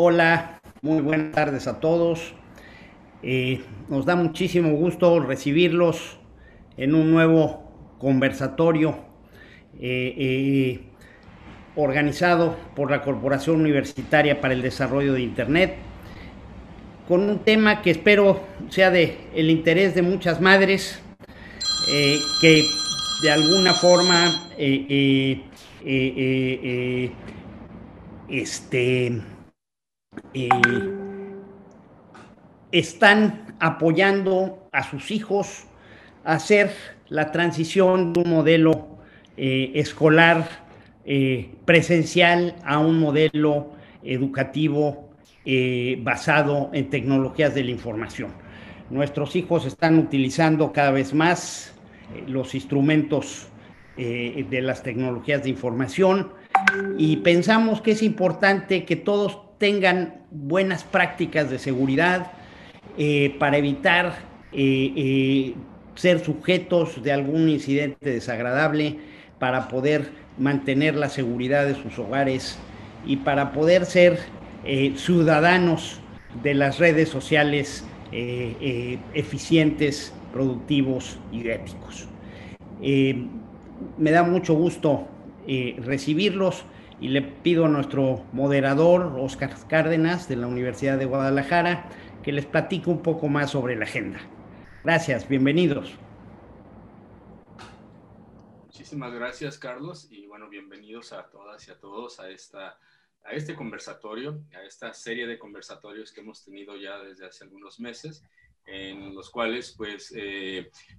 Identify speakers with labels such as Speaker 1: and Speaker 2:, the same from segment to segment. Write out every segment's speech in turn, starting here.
Speaker 1: Hola, muy buenas tardes a todos. Nos da muchísimo gusto recibirlos en un nuevo conversatorio eh, eh, organizado por la Corporación Universitaria para el Desarrollo de Internet, con un tema que espero sea de el interés de muchas madres que de alguna forma este, eh, están apoyando a sus hijos a hacer la transición de un modelo escolar presencial a un modelo educativo basado en tecnologías de la información. Nuestros hijos están utilizando cada vez más los instrumentos de las tecnologías de información y pensamos que es importante que todos tengan buenas prácticas de seguridad, para evitar ser sujetos de algún incidente desagradable, para poder mantener la seguridad de sus hogares y para poder ser ciudadanos de las redes sociales eficientes, productivos y éticos. Eh, Me da mucho gusto recibirlos y le pido a nuestro moderador, Oscar Cárdenas, de la Universidad de Guadalajara, que les platique un poco más sobre la agenda. Gracias, bienvenidos.
Speaker 2: Muchísimas gracias, Carlos, y bueno, bienvenidos a todas y a todos a este conversatorio, a esta serie de conversatorios que hemos tenido ya desde hace algunos meses, en los cuales pues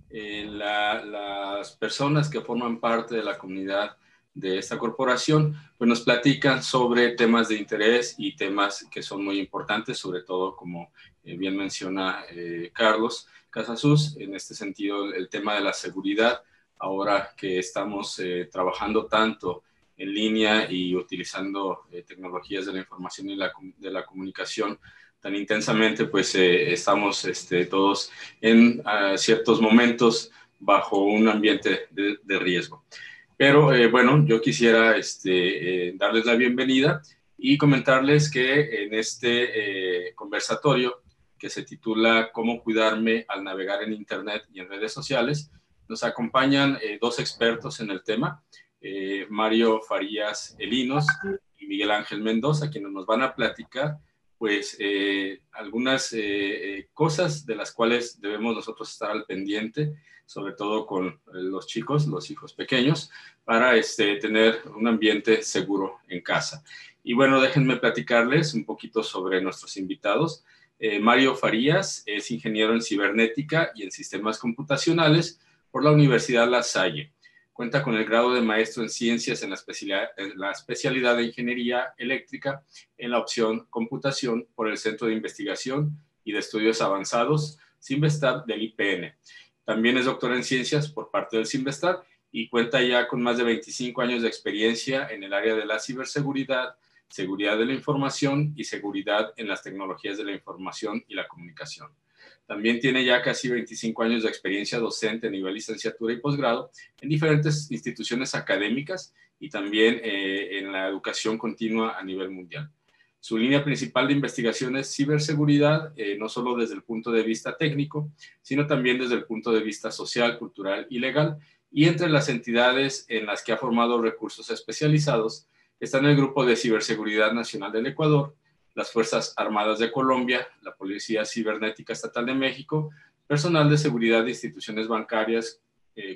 Speaker 2: las personas que forman parte de la comunidad de esta corporación pues nos platican sobre temas de interés y temas que son muy importantes, sobre todo como bien menciona Carlos Casasus, en este sentido el tema de la seguridad. Ahora que estamos trabajando tanto en línea y utilizando tecnologías de la información y de la comunicación tan intensamente, pues estamos todos en ciertos momentos bajo un ambiente de riesgo. Pero bueno, yo quisiera darles la bienvenida y comentarles que en este conversatorio que se titula ¿Cómo cuidarme al navegar en Internet y en redes sociales?, nos acompañan dos expertos en el tema, Mario Farías Elinos y Miguel Ángel Mendoza, quienes nos van a platicar pues algunas cosas de las cuales debemos nosotros estar al pendiente, sobre todo con los chicos, los hijos pequeños, para tener un ambiente seguro en casa. Y bueno, déjenme platicarles un poquito sobre nuestros invitados. Mario Farías es ingeniero en cibernética y en sistemas computacionales por la Universidad La Salle. Cuenta con el grado de maestro en ciencias en la especialidad de ingeniería eléctrica en la opción computación por el Centro de Investigación y de Estudios Avanzados CINVESTAB del IPN. También es doctor en ciencias por parte del CINVESTAB y cuenta ya con más de 25 años de experiencia en el área de la ciberseguridad, seguridad de la información y seguridad en las tecnologías de la información y la comunicación. También tiene ya casi 25 años de experiencia docente a nivel licenciatura y posgrado en diferentes instituciones académicas y también en la educación continua a nivel mundial. Su línea principal de investigación es ciberseguridad, no solo desde el punto de vista técnico, sino también desde el punto de vista social, cultural y legal. Y entre las entidades en las que ha formado recursos especializados están el Grupo de Ciberseguridad Nacional del Ecuador, las Fuerzas Armadas de Colombia, la Policía Cibernética Estatal de México, personal de seguridad de instituciones bancarias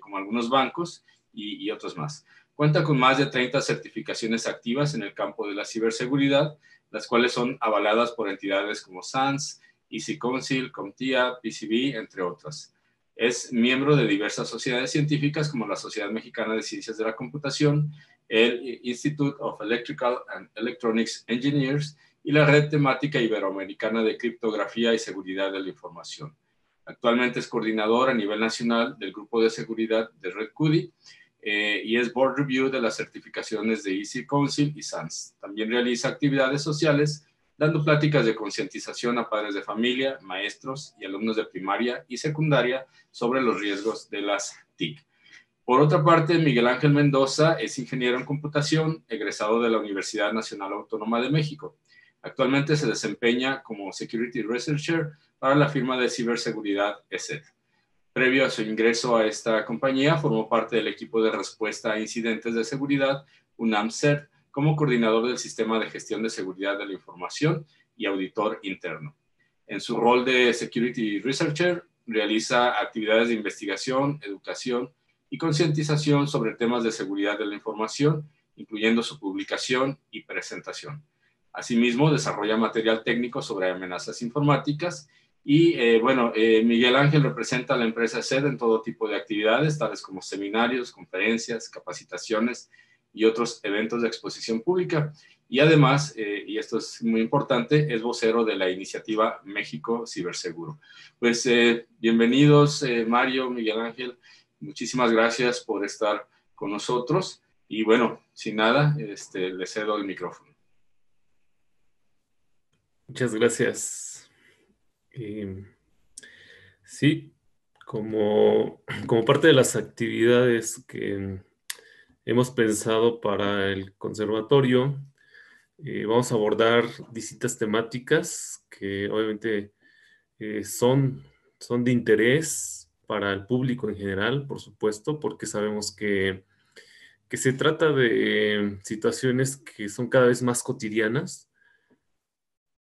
Speaker 2: como algunos bancos y otros más. Cuenta con más de 30 certificaciones activas en el campo de la ciberseguridad, las cuales son avaladas por entidades como SANS, Easy Council, CompTIA, PCB, entre otras. Es miembro de diversas sociedades científicas como la Sociedad Mexicana de Ciencias de la Computación, el Institute of Electrical and Electronics Engineers y la Red Temática Iberoamericana de Criptografía y Seguridad de la Información. Actualmente es coordinador a nivel nacional del Grupo de Seguridad de Red CUDI y es Board Review de las certificaciones de Easy Council y SANS. También realiza actividades sociales, dando pláticas de concientización a padres de familia, maestros y alumnos de primaria y secundaria sobre los riesgos de las TIC. Por otra parte, Miguel Ángel Mendoza es ingeniero en computación, egresado de la Universidad Nacional Autónoma de México. Actualmente se desempeña como Security Researcher para la firma de ciberseguridad ESET. Previo a su ingreso a esta compañía, formó parte del equipo de respuesta a incidentes de seguridad UNAM-CERT como coordinador del Sistema de Gestión de Seguridad de la Información y auditor interno. En su rol de Security Researcher, realiza actividades de investigación, educación y concientización sobre temas de seguridad de la información, incluyendo su publicación y presentación. Asimismo, desarrolla material técnico sobre amenazas informáticas y, Miguel Ángel representa a la empresa ESET en todo tipo de actividades, tales como seminarios, conferencias, capacitaciones y otros eventos de exposición pública. Y además, y esto es muy importante, es vocero de la iniciativa México Ciberseguro. Pues bienvenidos, Mario, Miguel Ángel. Muchísimas gracias por estar con nosotros. Y bueno, sin nada, les cedo el micrófono.
Speaker 3: Muchas gracias. Sí, como parte de las actividades que hemos pensado para el conservatorio, vamos a abordar distintas temáticas que obviamente son de interés para el público en general, por supuesto, porque sabemos que se trata de situaciones que son cada vez más cotidianas,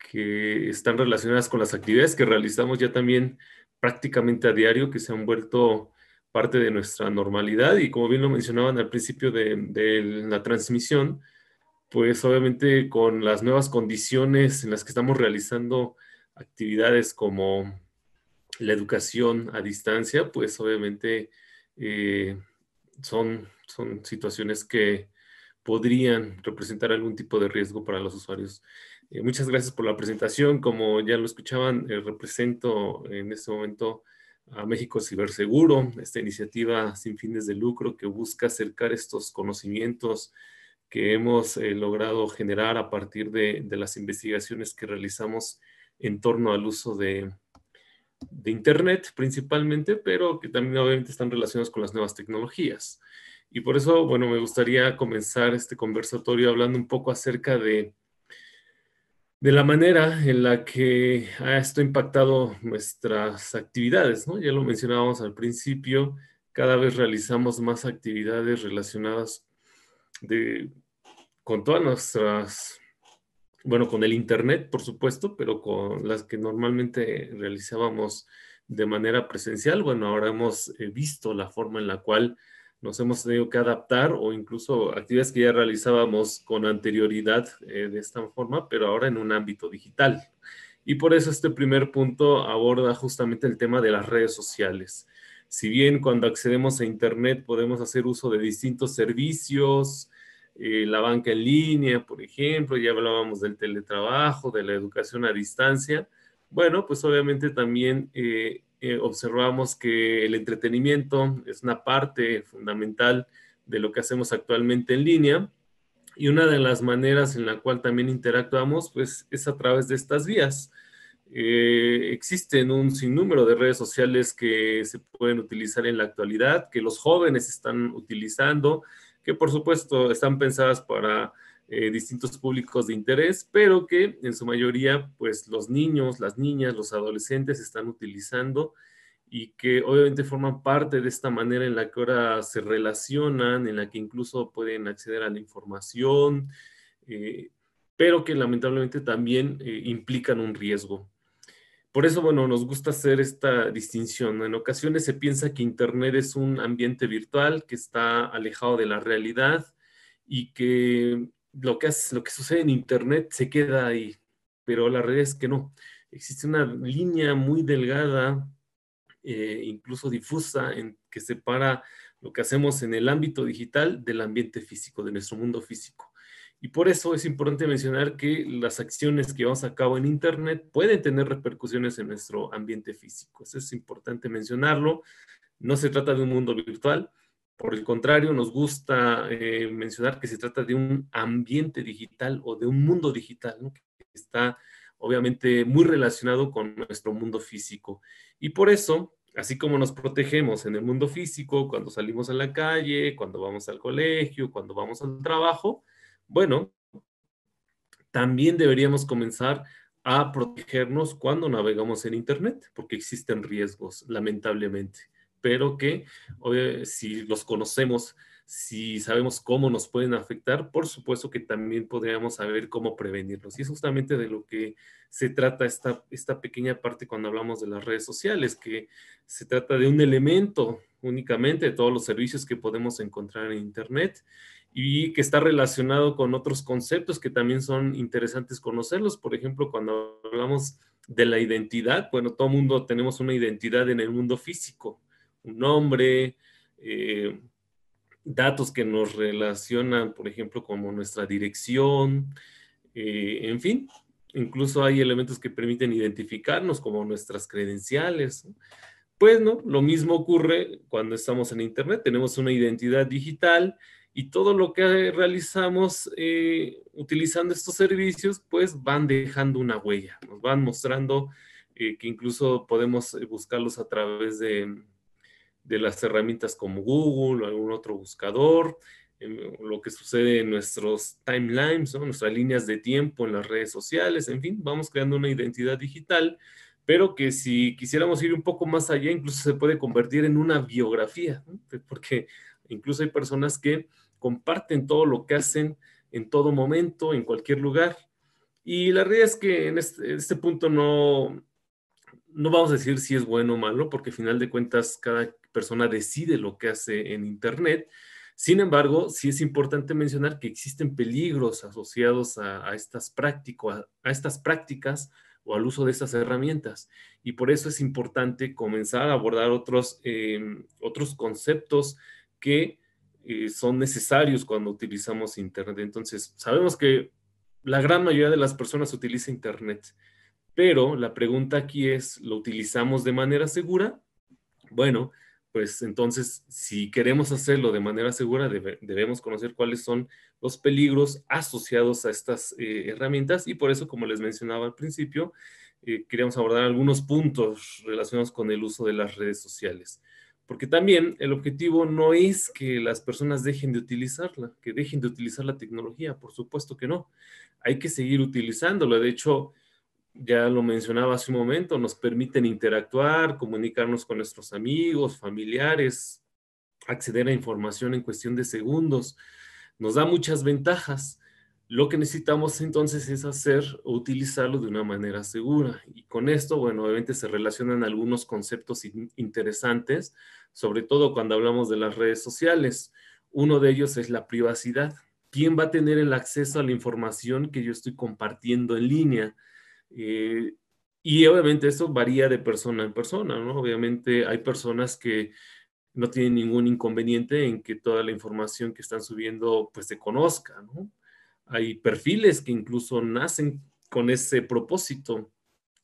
Speaker 3: que están relacionadas con las actividades que realizamos ya también prácticamente a diario, que se han vuelto parte de nuestra normalidad. Y como bien lo mencionaban al principio de la transmisión, pues obviamente con las nuevas condiciones en las que estamos realizando actividades como la educación a distancia, pues obviamente son situaciones que podrían representar algún tipo de riesgo para los usuarios. Muchas gracias por la presentación. Como ya lo escuchaban, represento en este momento a México Ciberseguro, esta iniciativa sin fines de lucro que busca acercar estos conocimientos que hemos logrado generar a partir de las investigaciones que realizamos en torno al uso de Internet principalmente, pero que también obviamente están relacionados con las nuevas tecnologías. Y por eso, bueno, me gustaría comenzar este conversatorio hablando un poco acerca de la manera en la que esto ha impactado nuestras actividades, ¿no? Ya lo mencionábamos al principio, cada vez realizamos más actividades relacionadas con todas nuestras, bueno, con el Internet, por supuesto, pero con las que normalmente realizábamos de manera presencial. Bueno, ahora hemos visto la forma en la cual nos hemos tenido que adaptar, o incluso actividades que ya realizábamos con anterioridad de esta forma, pero ahora en un ámbito digital. Y por eso este primer punto aborda justamente el tema de las redes sociales. Si bien cuando accedemos a Internet podemos hacer uso de distintos servicios, la banca en línea, por ejemplo, ya hablábamos del teletrabajo, de la educación a distancia. Bueno, pues obviamente también observamos que el entretenimiento es una parte fundamental de lo que hacemos actualmente en línea, y una de las maneras en la cual también interactuamos pues es a través de estas vías. Existen un sinnúmero de redes sociales que se pueden utilizar en la actualidad, que los jóvenes están utilizando, que por supuesto están pensadas para distintos públicos de interés, pero que en su mayoría pues los niños, las niñas, los adolescentes están utilizando, y que obviamente forman parte de esta manera en la que ahora se relacionan, en la que incluso pueden acceder a la información, pero que lamentablemente también implican un riesgo. Por eso, bueno, nos gusta hacer esta distinción. En ocasiones se piensa que Internet es un ambiente virtual que está alejado de la realidad, y que lo que sucede en Internet se queda ahí, pero la realidad es que no. Existe una línea muy delgada, incluso difusa, que separa lo que hacemos en el ámbito digital del ambiente físico, de nuestro mundo físico. Y por eso es importante mencionar que las acciones que llevamos a cabo en Internet pueden tener repercusiones en nuestro ambiente físico. Eso es importante mencionarlo. No se trata de un mundo virtual. Por el contrario, nos gusta mencionar que se trata de un ambiente digital, o de un mundo digital, ¿no? Que está obviamente muy relacionado con nuestro mundo físico. Y por eso, así como nos protegemos en el mundo físico cuando salimos a la calle, cuando vamos al colegio, cuando vamos al trabajo, bueno, también deberíamos comenzar a protegernos cuando navegamos en Internet, porque existen riesgos, lamentablemente, pero que si los conocemos, si sabemos cómo nos pueden afectar, por supuesto que también podríamos saber cómo prevenirlos. Y es justamente de lo que se trata esta pequeña parte cuando hablamos de las redes sociales, que se trata de un elemento únicamente de todos los servicios que podemos encontrar en Internet y que está relacionado con otros conceptos que también son interesantes conocerlos. Por ejemplo, cuando hablamos de la identidad, bueno, todo mundo tenemos una identidad en el mundo físico, un nombre, datos que nos relacionan, por ejemplo, como nuestra dirección, en fin, incluso hay elementos que permiten identificarnos como nuestras credenciales, ¿no? Pues no, lo mismo ocurre cuando estamos en Internet, tenemos una identidad digital y todo lo que realizamos utilizando estos servicios, pues van dejando una huella, nos van mostrando que incluso podemos buscarlos a través de las herramientas como Google o algún otro buscador, lo que sucede en nuestros timelines, ¿no? Nuestras líneas de tiempo en las redes sociales, en fin, vamos creando una identidad digital, pero que si quisiéramos ir un poco más allá, incluso se puede convertir en una biografía, ¿no? Porque incluso hay personas que comparten todo lo que hacen en todo momento, en cualquier lugar. Y la realidad es que en este punto no vamos a decir si es bueno o malo, porque al final de cuentas cada persona decide lo que hace en Internet. Sin embargo, sí es importante mencionar que existen peligros asociados a estas prácticas o al uso de estas herramientas. Y por eso es importante comenzar a abordar otros conceptos que son necesarios cuando utilizamos Internet. Entonces, sabemos que la gran mayoría de las personas utiliza Internet, pero la pregunta aquí es, ¿lo utilizamos de manera segura? Bueno, pues entonces, si queremos hacerlo de manera segura, debemos conocer cuáles son los peligros asociados a estas herramientas y por eso, como les mencionaba al principio, queríamos abordar algunos puntos relacionados con el uso de las redes sociales. Porque también el objetivo no es que las personas dejen de utilizarla, que dejen de utilizar la tecnología, por supuesto que no. Hay que seguir utilizándola. De hecho, ya lo mencionaba hace un momento, nos permiten interactuar, comunicarnos con nuestros amigos, familiares, acceder a información en cuestión de segundos. Nos da muchas ventajas. Lo que necesitamos entonces es utilizarlo de una manera segura. Y con esto, bueno, obviamente se relacionan algunos conceptos interesantes, sobre todo cuando hablamos de las redes sociales. Uno de ellos es la privacidad. ¿Quién va a tener el acceso a la información que yo estoy compartiendo en línea? Y obviamente esto varía de persona en persona, ¿no? Obviamente hay personas que no tienen ningún inconveniente en que toda la información que están subiendo pues se conozca, ¿no? Hay perfiles que incluso nacen con ese propósito,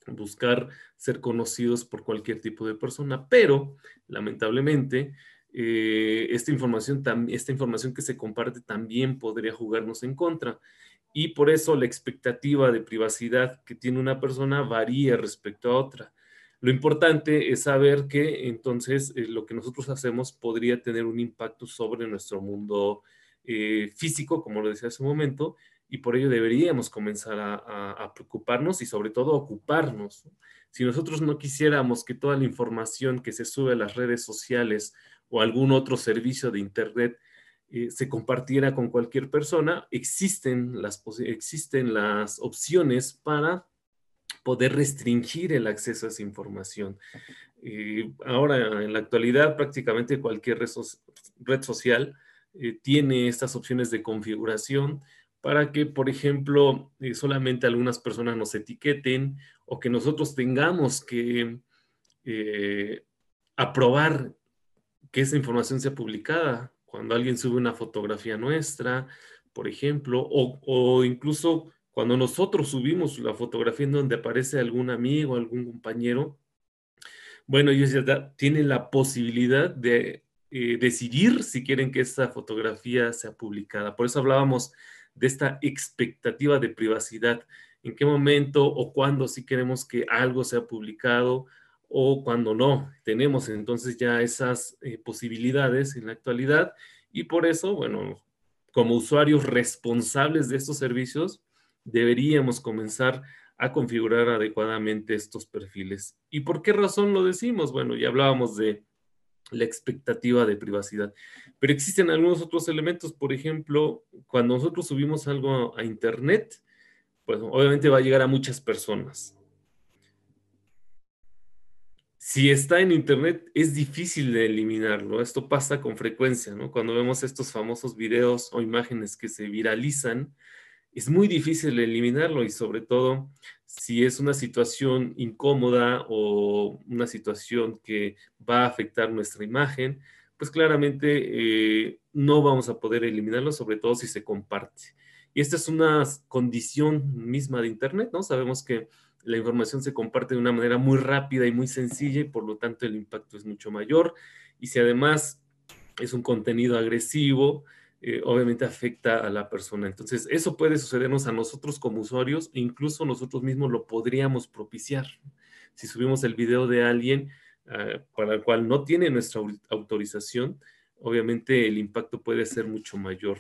Speaker 3: buscar ser conocidos por cualquier tipo de persona, pero lamentablemente esta información que se comparte también podría jugarnos en contra. Y por eso la expectativa de privacidad que tiene una persona varía respecto a otra. Lo importante es saber que entonces lo que nosotros hacemos podría tener un impacto sobre nuestro mundo físico, como lo decía hace un momento, y por ello deberíamos comenzar a preocuparnos y sobre todo ocuparnos. Si nosotros no quisiéramos que toda la información que se sube a las redes sociales o algún otro servicio de Internet se compartiera con cualquier persona, existen las opciones para poder restringir el acceso a esa información. Ahora, en la actualidad, prácticamente cualquier red social tiene estas opciones de configuración para que, por ejemplo, solamente algunas personas nos etiqueten o que nosotros tengamos que aprobar que esa información sea publicada. Cuando alguien sube una fotografía nuestra, por ejemplo, o incluso cuando nosotros subimos la fotografía en donde aparece algún amigo, algún compañero, bueno, ellos ya tienen la posibilidad de decidir si quieren que esa fotografía sea publicada. Por eso hablábamos de esta expectativa de privacidad. ¿En qué momento o cuándo sí queremos que algo sea publicado o cuando no? Tenemos entonces ya esas posibilidades en la actualidad y por eso, bueno, como usuarios responsables de estos servicios, deberíamos comenzar a configurar adecuadamente estos perfiles. ¿Y por qué razón lo decimos? Bueno, ya hablábamos de la expectativa de privacidad, pero existen algunos otros elementos. Por ejemplo, cuando nosotros subimos algo a Internet, pues obviamente va a llegar a muchas personas. Si está en Internet, es difícil de eliminarlo. Esto pasa con frecuencia, ¿no? Cuando vemos estos famosos videos o imágenes que se viralizan, es muy difícil eliminarlo, y sobre todo si es una situación incómoda o una situación que va a afectar nuestra imagen, pues claramente no vamos a poder eliminarlo, sobre todo si se comparte. Y esta es una condición misma de Internet, ¿no? Sabemos que la información se comparte de una manera muy rápida y muy sencilla, y por lo tanto el impacto es mucho mayor. Y si además es un contenido agresivo, obviamente afecta a la persona. Entonces, eso puede sucedernos a nosotros como usuarios, e incluso nosotros mismos lo podríamos propiciar. Si subimos el video de alguien para el cual no tiene nuestra autorización, obviamente el impacto puede ser mucho mayor.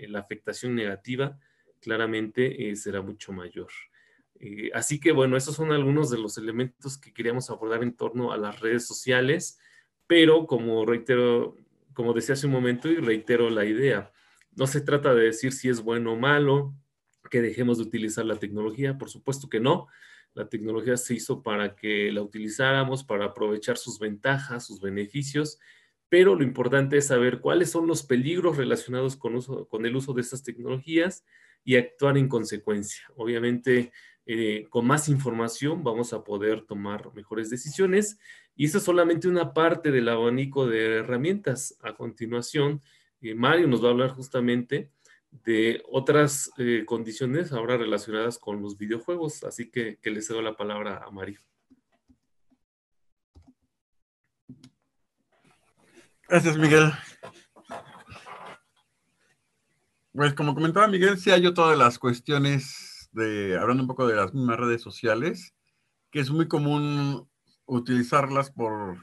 Speaker 3: La afectación negativa claramente será mucho mayor. Así que, bueno, esos son algunos de los elementos que queríamos abordar en torno a las redes sociales, pero como reitero, como decía hace un momento y reitero la idea, no se trata de decir si es bueno o malo, que dejemos de utilizar la tecnología, por supuesto que no. La tecnología se hizo para que la utilizáramos, para aprovechar sus ventajas, sus beneficios, pero lo importante es saber cuáles son los peligros relacionados con el uso de estas tecnologías y actuar en consecuencia. Obviamente, con más información vamos a poder tomar mejores decisiones, y esta es solamente una parte del abanico de herramientas. A continuación, Mario nos va a hablar justamente de otras condiciones ahora relacionadas con los videojuegos, así que le cedo la palabra a Mario.
Speaker 4: Gracias, Miguel. Pues como comentaba Miguel, sí hay todas las cuestiones hablando un poco de las mismas redes sociales, que es muy común utilizarlas por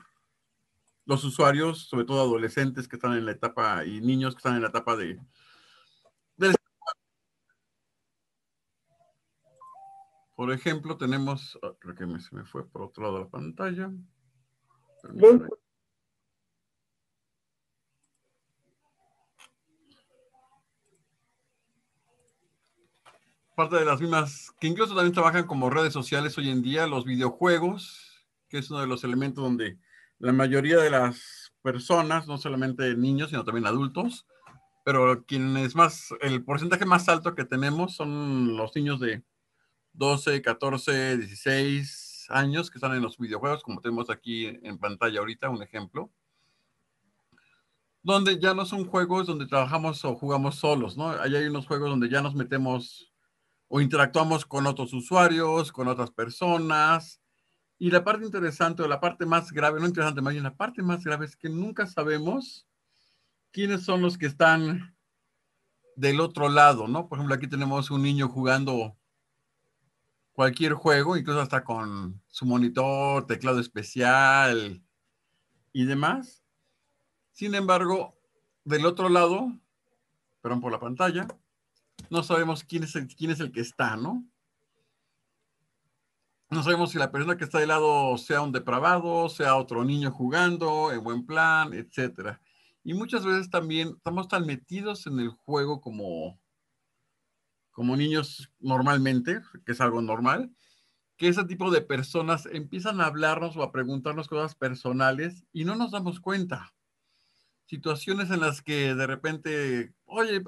Speaker 4: los usuarios, sobre todo adolescentes que están en la etapa y niños que están en la etapa de por ejemplo, tenemos, creo que se me fue por otro lado de la pantalla. Permítame. Parte de las mismas, que incluso también trabajan como redes sociales hoy en día, los videojuegos, que es uno de los elementos donde la mayoría de las personas, no solamente niños, sino también adultos, pero quienes más, el porcentaje más alto que tenemos son los niños de 12, 14, 16 años que están en los videojuegos, como tenemos aquí en pantalla ahorita, un ejemplo, donde ya no son juegos donde trabajamos o jugamos solos, ¿no? Ahí hay unos juegos donde ya nos metemos o interactuamos con otros usuarios, con otras personas. Y la parte interesante o la parte más grave, no interesante, más bien la parte más grave es que nunca sabemos quiénes son los que están del otro lado, ¿no? Por ejemplo, aquí tenemos un niño jugando cualquier juego, incluso hasta con su monitor, teclado especial y demás. Sin embargo, del otro lado, perdón por la pantalla, no sabemos quién es el que está, ¿no? No sabemos si la persona que está de lado sea un depravado, sea otro niño jugando en buen plan, etcétera. Y muchas veces también estamos tan metidos en el juego como niños normalmente, que es algo normal, que ese tipo de personas empiezan a hablarnos o a preguntarnos cosas personales y no nos damos cuenta. Situaciones en las que de repente, oye,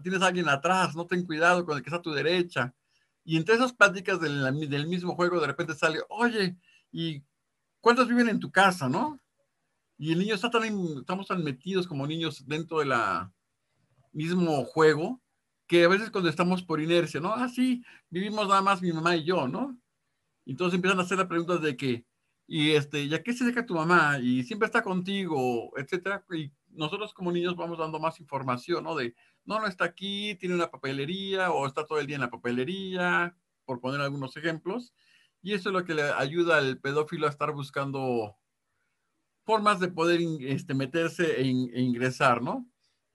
Speaker 4: tienes a alguien atrás, no ten cuidado con el que está a tu derecha. Y entre esas pláticas del mismo juego, de repente sale, oye, ¿y cuántos viven en tu casa, no? Y el niño estamos tan metidos como niños dentro del mismo juego, que a veces cuando estamos por inercia, ¿no? Ah, sí, vivimos nada más mi mamá y yo, ¿no? Entonces empiezan a hacer las preguntas de que, ¿y a qué se dedica tu mamá? Y siempre está contigo, etcétera. Y nosotros como niños vamos dando más información, ¿no? No está aquí, tiene una papelería, o está todo el día en la papelería, por poner algunos ejemplos. Y eso es lo que le ayuda al pedófilo a estar buscando formas de poder meterse e ingresar, ¿no?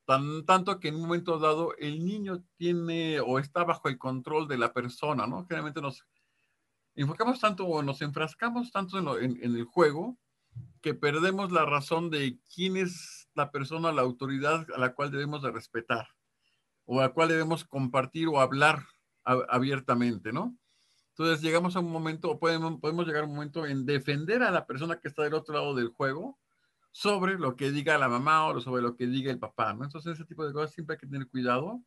Speaker 4: tanto que en un momento dado el niño tiene o está bajo el control de la persona, ¿no? Generalmente nos enfocamos tanto o nos enfrascamos tanto en el juego que perdemos la razón de quién es la persona, la autoridad a la cual debemos de respetar o a la cual debemos compartir o hablar abiertamente, ¿no? Entonces llegamos a un momento, o podemos llegar a un momento en defender a la persona que está del otro lado del juego sobre lo que diga la mamá o sobre lo que diga el papá, ¿no? Entonces ese tipo de cosas siempre hay que tener cuidado,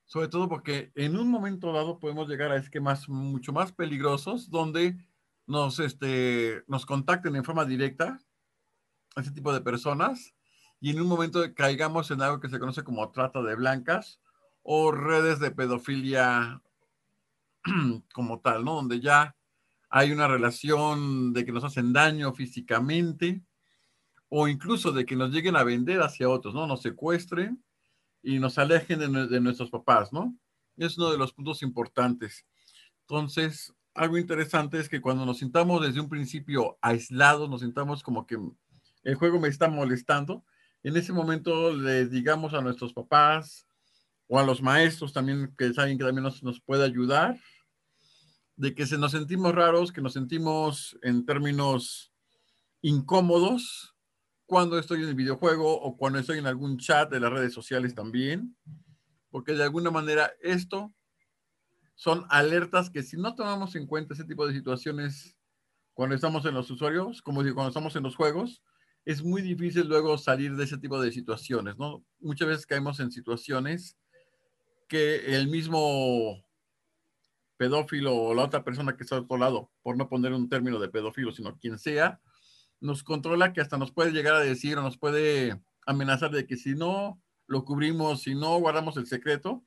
Speaker 4: sobre todo porque en un momento dado podemos llegar a esquemas mucho más peligrosos donde nos contacten en forma directa a ese tipo de personas y en un momento caigamos en algo que se conoce como trata de blancas o redes de pedofilia como tal, ¿no? Donde ya hay una relación de que nos hacen daño físicamente o incluso de que nos lleguen a vender hacia otros, ¿no? Nos secuestren y nos alejen de nuestros papás, ¿no? Es uno de los puntos importantes. Entonces, algo interesante es que cuando nos sintamos desde un principio aislados, nos sintamos como que el juego me está molestando, en ese momento les digamos a nuestros papás o a los maestros también, que saben que también nos puede ayudar, de que nos sentimos raros, que nos sentimos en términos incómodos cuando estoy en el videojuego o cuando estoy en algún chat de las redes sociales también, porque de alguna manera esto son alertas que si no tomamos en cuenta ese tipo de situaciones cuando estamos en los usuarios, como si cuando estamos en los juegos, es muy difícil luego salir de ese tipo de situaciones, ¿no? Muchas veces caemos en situaciones que el mismo pedófilo o la otra persona que está al otro lado, por no poner un término de pedófilo, sino quien sea, nos controla, que hasta nos puede llegar a decir o nos puede amenazar de que si no lo cubrimos, si no guardamos el secreto,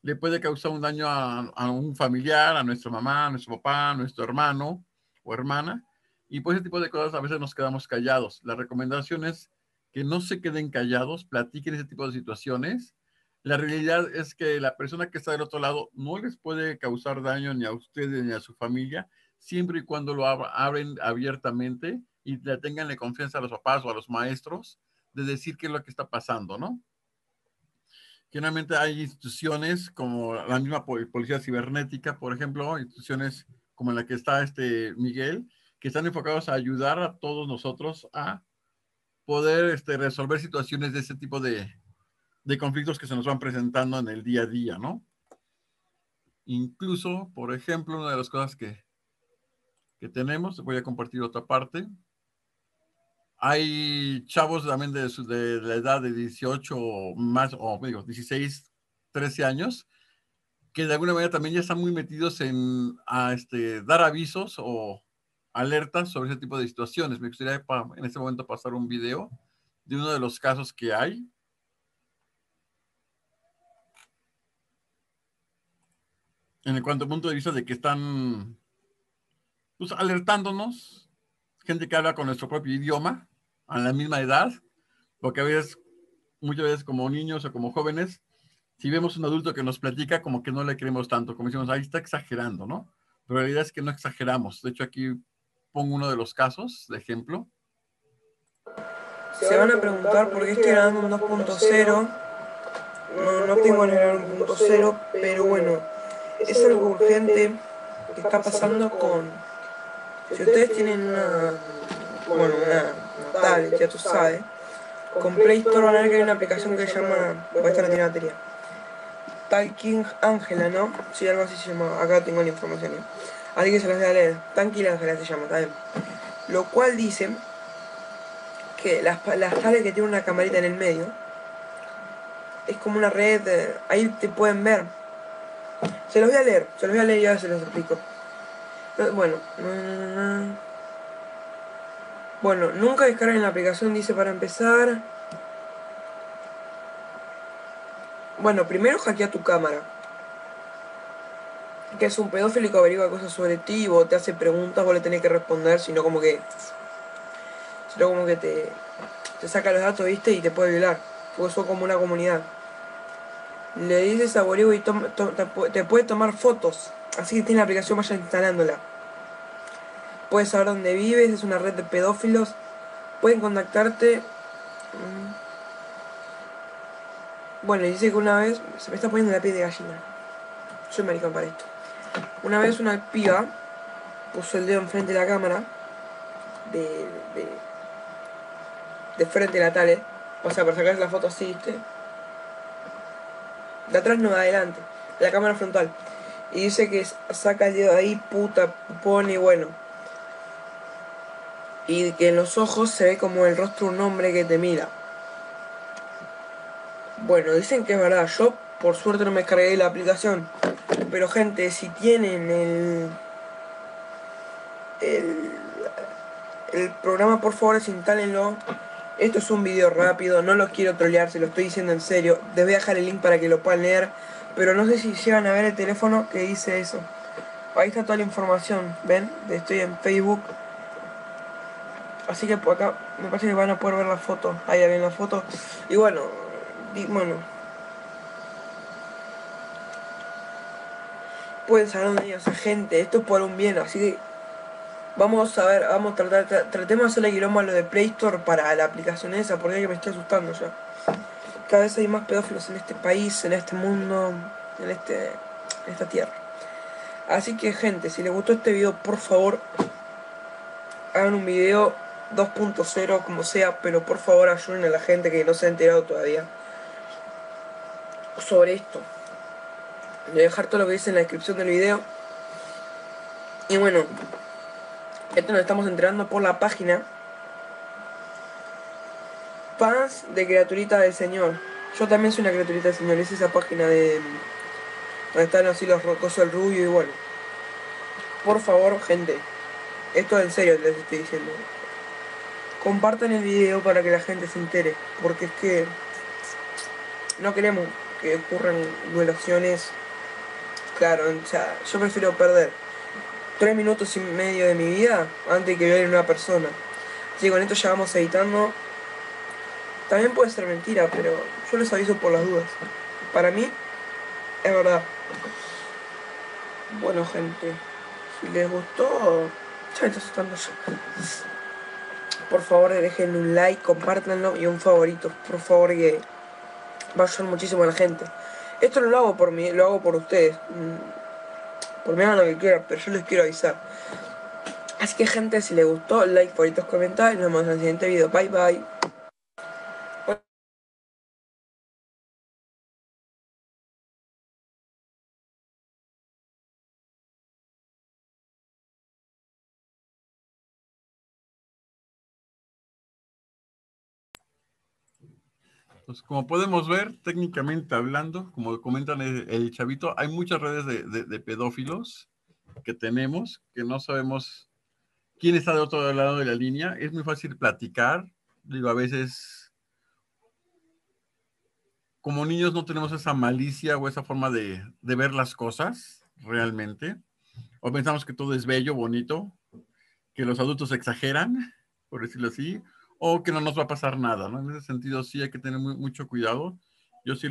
Speaker 4: le puede causar un daño a un familiar, a nuestra mamá, a nuestro papá, a nuestro hermano o hermana. Y por ese tipo de cosas a veces nos quedamos callados. La recomendación es que no se queden callados, platiquen ese tipo de situaciones. La realidad es que la persona que está del otro lado no les puede causar daño ni a ustedes ni a su familia, siempre y cuando lo abren abiertamente y le tenganle confianza a los papás o a los maestros de decir qué es lo que está pasando, ¿no? Generalmente hay instituciones como la misma Policía Cibernética, por ejemplo, instituciones como en la que está Miguel, que están enfocados a ayudar a todos nosotros a poder resolver situaciones de ese tipo de conflictos que se nos van presentando en el día a día, ¿no? Incluso, por ejemplo, una de las cosas que tenemos, voy a compartir otra parte. Hay chavos también de la edad de 18 más, o digo, 16, 13 años, que de alguna manera también ya están muy metidos en dar avisos o alertas sobre ese tipo de situaciones. Me gustaría en este momento pasar un video de uno de los casos que hay. En cuanto al punto de vista de que están pues, alertándonos, gente que habla con nuestro propio idioma, a la misma edad, porque a veces, muchas veces como niños o como jóvenes, si vemos un adulto que nos platica, como que no le creemos tanto, como decimos, ahí está exagerando, ¿no? Pero la realidad es que no exageramos. De hecho, aquí pongo uno de los casos de ejemplo.
Speaker 5: Se van a preguntar por qué estoy grabando un 2.0. No tengo en el 1.0, pero bueno, es algo urgente que está pasando con... Si ustedes tienen una tablet, ya tú sabes, con Play Store van a ver que hay una aplicación que se llama... Esta no tiene batería. Talking Angela, ¿no? Sí, algo así se llama. Acá tengo la información, ¿eh? Así que se las voy a leer. Talking Angela se llama, ¿está bien? Lo cual dice que las tablets que tienen una camarita en el medio es como una red, ahí te pueden ver. Se los voy a leer y ahora se los explico. Bueno, bueno, nunca descarguen la aplicación, dice para empezar. Bueno, primero hackea tu cámara. Que es un pedófilo y que averigua cosas sobre ti, vos te hace preguntas, vos le tenés que responder, sino como que te saca los datos, viste, y te puede violar. Porque sos como una comunidad. Le dices a Borigo y te puede tomar fotos. Así que tiene la aplicación, vaya instalándola. Puedes saber dónde vives, es una red de pedófilos. Pueden contactarte. Bueno, dice que una vez, se me está poniendo la piel de gallina. Soy maricón para esto. Una vez una piba puso el dedo enfrente de la cámara, de, de, de frente a la tele, o sea, para sacarse la foto así, ¿viste? De atrás no, de adelante, la cámara frontal. Y dice que saca el dedo ahí, puta, pone, bueno. Y que en los ojos se ve como el rostro de un hombre que te mira. Bueno, dicen que es verdad. Yo, por suerte, no me descargué la aplicación. Pero, gente, si tienen el, el programa, por favor, desinstálenlo. Esto es un video rápido, no lo quiero trolear, se lo estoy diciendo en serio. Les voy a dejar el link para que lo puedan leer. Pero no sé si llegan a ver el teléfono que dice eso. Ahí está toda la información, ¿ven? Estoy en Facebook. Así que por acá me parece que van a poder ver la foto. Ahí ven la foto. Y bueno, pueden saber dónde viene esa gente. Esto es por un bien, así que vamos a ver, vamos a tratemos de hacerle quilombo a lo de Play Store para la aplicación esa, porque me estoy asustando ya. Cada vez hay más pedófilos en este país, en este mundo, en esta tierra. Así que, gente, si les gustó este video, por favor, hagan un video 2.0 como sea, pero por favor ayuden a la gente que no se ha enterado todavía sobre esto. Les voy a dejar todo lo que dice en la descripción del video. Y bueno, esto nos estamos enterando por la página Fans de Criaturita del Señor. Yo también soy una criaturita del Señor. Es esa página de donde están así los rocosos del rubio. Y bueno, por favor, gente, esto es en serio les estoy diciendo. Compartan el video para que la gente se entere, porque es que no queremos que ocurran violaciones. Claro, o sea, yo prefiero perder 3 minutos y medio de mi vida antes que violen a una persona. Así que con esto ya vamos editando. También puede ser mentira, pero yo les aviso por las dudas. Para mí, es verdad. Bueno, gente, si les gustó, ya me está asustando yo. Por favor, dejen un like, compártanlo y un favorito. Por favor, que va a ayudar muchísimo a la gente. Esto no lo hago por mí, lo hago por ustedes. Por mí hagan lo que quieran, pero yo les quiero avisar. Así que, gente, si les gustó, like, favoritos, comentarios. Nos vemos en el siguiente video. Bye, bye.
Speaker 4: Pues como podemos ver, técnicamente hablando, como comentan el chavito, hay muchas redes de pedófilos que tenemos, que no sabemos quién está de otro lado de la línea. Es muy fácil platicar. Digo, a veces, como niños no tenemos esa malicia o esa forma de ver las cosas realmente. O pensamos que todo es bello, bonito, que los adultos exageran, por decirlo así, o que no nos va a pasar nada, ¿no? En ese sentido sí hay que tener mucho cuidado. Yo sí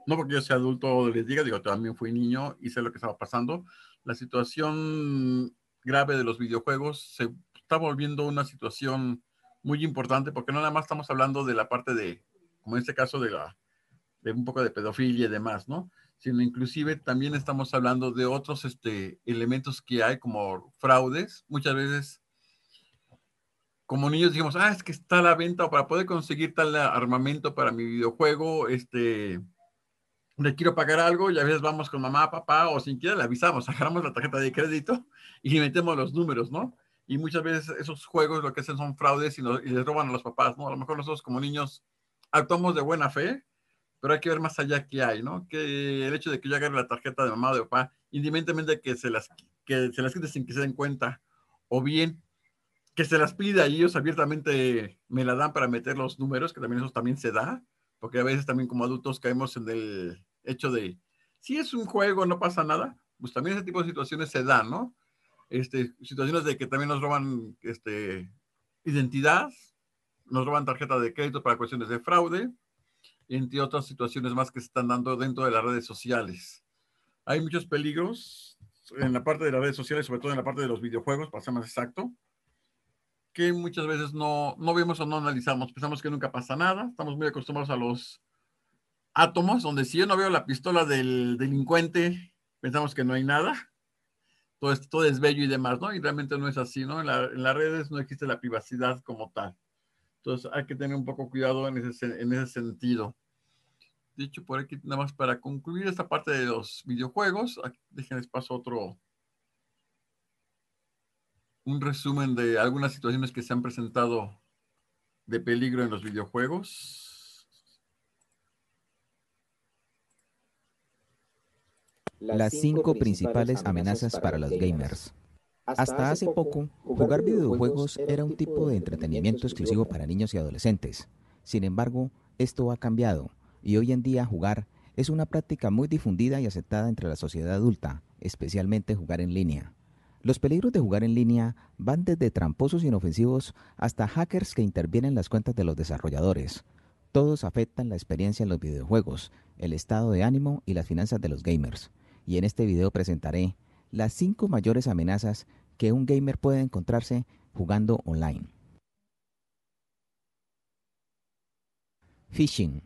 Speaker 4: no porque yo sea adulto les diga, digo, también fui niño y sé lo que estaba pasando. La situación grave de los videojuegos se está volviendo una situación muy importante porque no nada más estamos hablando de la parte de, como en este caso, de un poco de pedofilia y demás, ¿no? Sino inclusive también estamos hablando de otros elementos que hay como fraudes. Muchas veces como niños dijimos, es que está a la venta o para poder conseguir tal armamento para mi videojuego, le quiero pagar algo y a veces vamos con mamá, papá o sin siquiera le avisamos, agarramos la tarjeta de crédito y le metemos los números, ¿no? Y muchas veces esos juegos lo que hacen son fraudes y les roban a los papás, ¿no? A lo mejor nosotros como niños actuamos de buena fe, pero hay que ver más allá qué hay, ¿no? Que el hecho de que yo agarre la tarjeta de mamá o de papá, independientemente de que se las quite sin que se den cuenta, o bien que se las pida y ellos abiertamente me la dan para meter los números, que también eso también se da, porque a veces también como adultos caemos en el hecho de, si es un juego, no pasa nada, pues también ese tipo de situaciones se dan, ¿no? Situaciones de que también nos roban identidad, nos roban tarjeta de crédito para cuestiones de fraude, entre otras situaciones más que se están dando dentro de las redes sociales. Hay muchos peligros en la parte de las redes sociales, sobre todo en la parte de los videojuegos, para ser más exacto, que muchas veces no vemos o no analizamos. Pensamos que nunca pasa nada. Estamos muy acostumbrados a los átomos, donde si yo no veo la pistola del delincuente, pensamos que no hay nada. Todo es bello y demás, ¿no? Y realmente no es así, ¿no? En las redes no existe la privacidad como tal. Entonces hay que tener un poco cuidado en ese sentido. Dicho por aquí, nada más para concluir esta parte de los videojuegos, aquí, déjenles paso un resumen de algunas situaciones que se han presentado de peligro en los videojuegos.
Speaker 6: Las 5 principales amenazas para los gamers. Hasta hace poco, jugar videojuegos era un tipo de entretenimiento exclusivo para niños y adolescentes. Sin embargo, esto ha cambiado y hoy en día jugar es una práctica muy difundida y aceptada entre la sociedad adulta, especialmente jugar en línea. Los peligros de jugar en línea van desde tramposos inofensivos hasta hackers que intervienen en las cuentas de los desarrolladores. Todos afectan la experiencia en los videojuegos, el estado de ánimo y las finanzas de los gamers. Y en este video presentaré las 5 mayores amenazas que un gamer puede encontrarse jugando online. Phishing.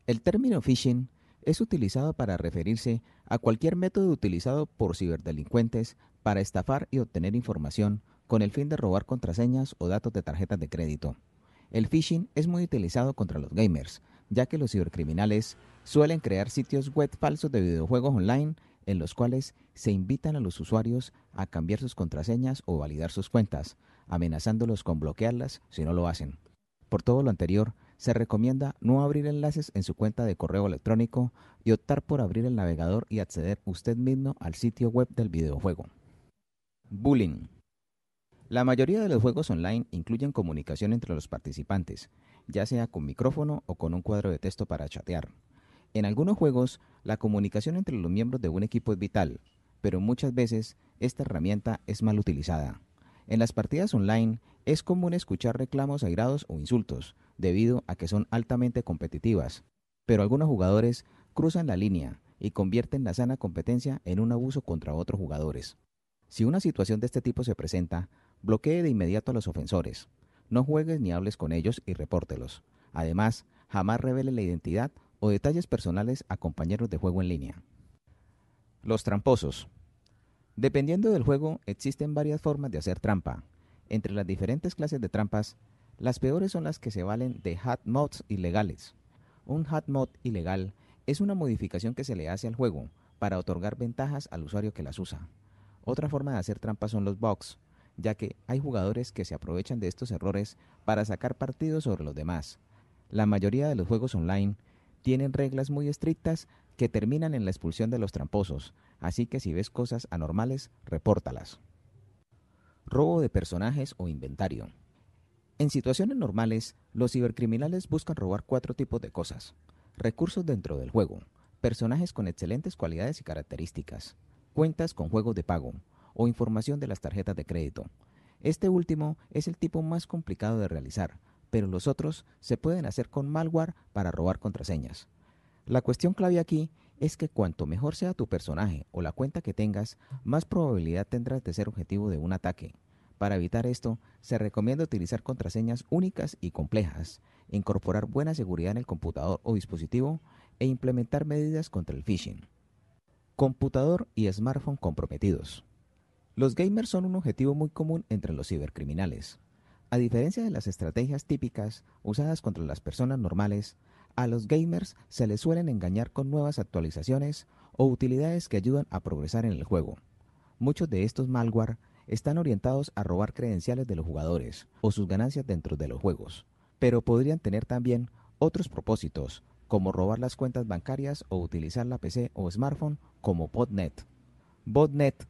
Speaker 6: El término phishing es utilizado para referirse a cualquier método utilizado por ciberdelincuentes para estafar y obtener información con el fin de robar contraseñas o datos de tarjetas de crédito. El phishing es muy utilizado contra los gamers, ya que los cibercriminales suelen crear sitios web falsos de videojuegos online en los cuales se invitan a los usuarios a cambiar sus contraseñas o validar sus cuentas, amenazándolos con bloquearlas si no lo hacen. Por todo lo anterior, se recomienda no abrir enlaces en su cuenta de correo electrónico y optar por abrir el navegador y acceder usted mismo al sitio web del videojuego. Bullying. La mayoría de los juegos online incluyen comunicación entre los participantes, ya sea con micrófono o con un cuadro de texto para chatear. En algunos juegos, la comunicación entre los miembros de un equipo es vital, pero muchas veces esta herramienta es mal utilizada. En las partidas online es común escuchar reclamos airados o insultos, debido a que son altamente competitivas, pero algunos jugadores cruzan la línea y convierten la sana competencia en un abuso contra otros jugadores. Si una situación de este tipo se presenta, bloquee de inmediato a los ofensores. No juegues ni hables con ellos y repórtelos. Además, jamás revele la identidad o detalles personales a compañeros de juego en línea. Los tramposos. Dependiendo del juego, existen varias formas de hacer trampa. Entre las diferentes clases de trampas, las peores son las que se valen de hard mods ilegales. Un hard mod ilegal es una modificación que se le hace al juego para otorgar ventajas al usuario que las usa. Otra forma de hacer trampa son los bugs, ya que hay jugadores que se aprovechan de estos errores para sacar partido sobre los demás. La mayoría de los juegos online tienen reglas muy estrictas que terminan en la expulsión de los tramposos, así que si ves cosas anormales, repórtalas. Robo de personajes o inventario. En situaciones normales, los cibercriminales buscan robar 4 tipos de cosas: recursos dentro del juego, personajes con excelentes cualidades y características, cuentas con juegos de pago o información de las tarjetas de crédito. Este último es el tipo más complicado de realizar, pero los otros se pueden hacer con malware para robar contraseñas. La cuestión clave aquí es que cuanto mejor sea tu personaje o la cuenta que tengas, más probabilidad tendrás de ser objetivo de un ataque. Para evitar esto, se recomienda utilizar contraseñas únicas y complejas, incorporar buena seguridad en el computador o dispositivo e implementar medidas contra el phishing. Computador y smartphone comprometidos. Los gamers son un objetivo muy común entre los cibercriminales. A diferencia de las estrategias típicas usadas contra las personas normales, a los gamers se les suelen engañar con nuevas actualizaciones o utilidades que ayudan a progresar en el juego. Muchos de estos malware están orientados a robar credenciales de los jugadores o sus ganancias dentro de los juegos, pero podrían tener también otros propósitos, como robar las cuentas bancarias o utilizar la PC o smartphone como botnet. Botnet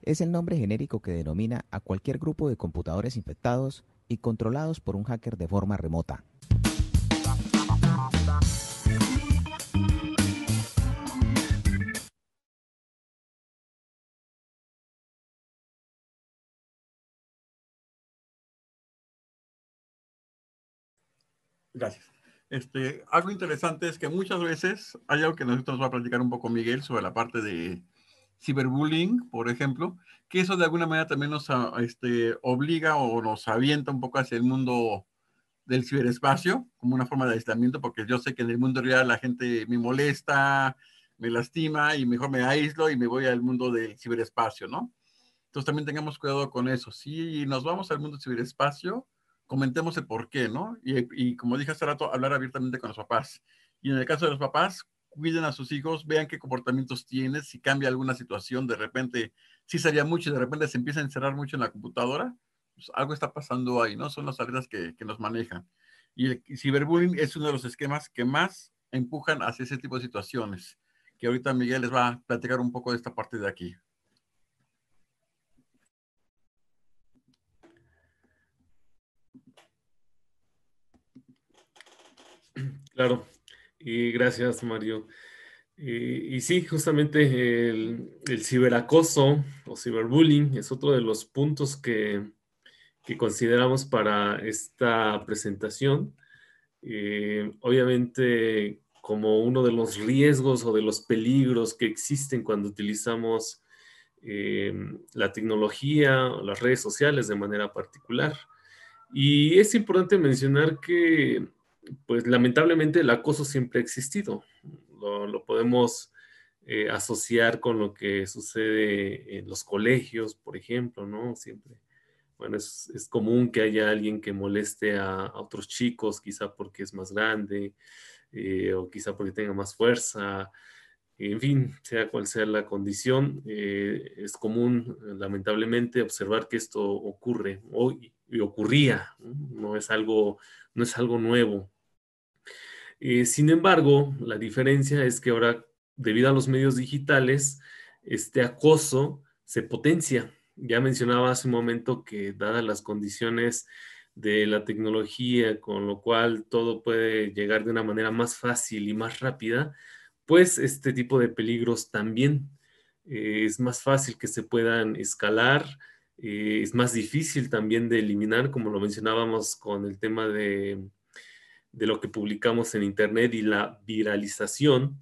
Speaker 6: es el nombre genérico que denomina a cualquier grupo de computadores infectados y controlados por un hacker de forma remota.
Speaker 4: Gracias. Algo interesante es que muchas veces hay algo que nosotros nos va a platicar un poco Miguel sobre la parte de ciberbullying, por ejemplo, que eso de alguna manera también nos obliga o nos avienta un poco hacia el mundo del ciberespacio como una forma de aislamiento, porque yo sé que en el mundo real la gente me molesta, me lastima y mejor me aíslo y me voy al mundo del ciberespacio, ¿no? Entonces también tengamos cuidado con eso. Si nos vamos al mundo del ciberespacio, comentemos el por qué, ¿no? Y como dije hace rato, hablar abiertamente con los papás. Y en el caso de los papás, cuiden a sus hijos, vean qué comportamientos tienen, si cambia alguna situación, de repente, sí sabía mucho y de repente se empieza a encerrar mucho en la computadora, pues algo está pasando ahí, ¿no? Son las alertas que nos manejan. Y el ciberbullying es uno de los esquemas que más empujan hacia ese tipo de situaciones, que ahorita Miguel les va a platicar un poco de esta parte de aquí.
Speaker 3: Claro, y gracias, Mario. Y sí, justamente el ciberacoso o ciberbullying es otro de los puntos que consideramos para esta presentación. Obviamente, como uno de los riesgos o de los peligros que existen cuando utilizamos la tecnología o las redes sociales de manera particular. Y es importante mencionar que, pues lamentablemente, el acoso siempre ha existido. Lo podemos asociar con lo que sucede en los colegios, por ejemplo, ¿no? Siempre, bueno, es común que haya alguien que moleste a otros chicos, quizá porque es más grande, o quizá porque tenga más fuerza. En fin, sea cual sea la condición, es común, lamentablemente, observar que esto ocurre y ocurría, ¿no? No es algo nuevo. Sin embargo, la diferencia es que ahora, debido a los medios digitales, este acoso se potencia. Ya mencionaba hace un momento que, dadas las condiciones de la tecnología, con lo cual todo puede llegar de una manera más fácil y más rápida, pues este tipo de peligros también es más fácil que se puedan escalar, es más difícil también de eliminar, como lo mencionábamos con el tema de lo que publicamos en Internet y la viralización.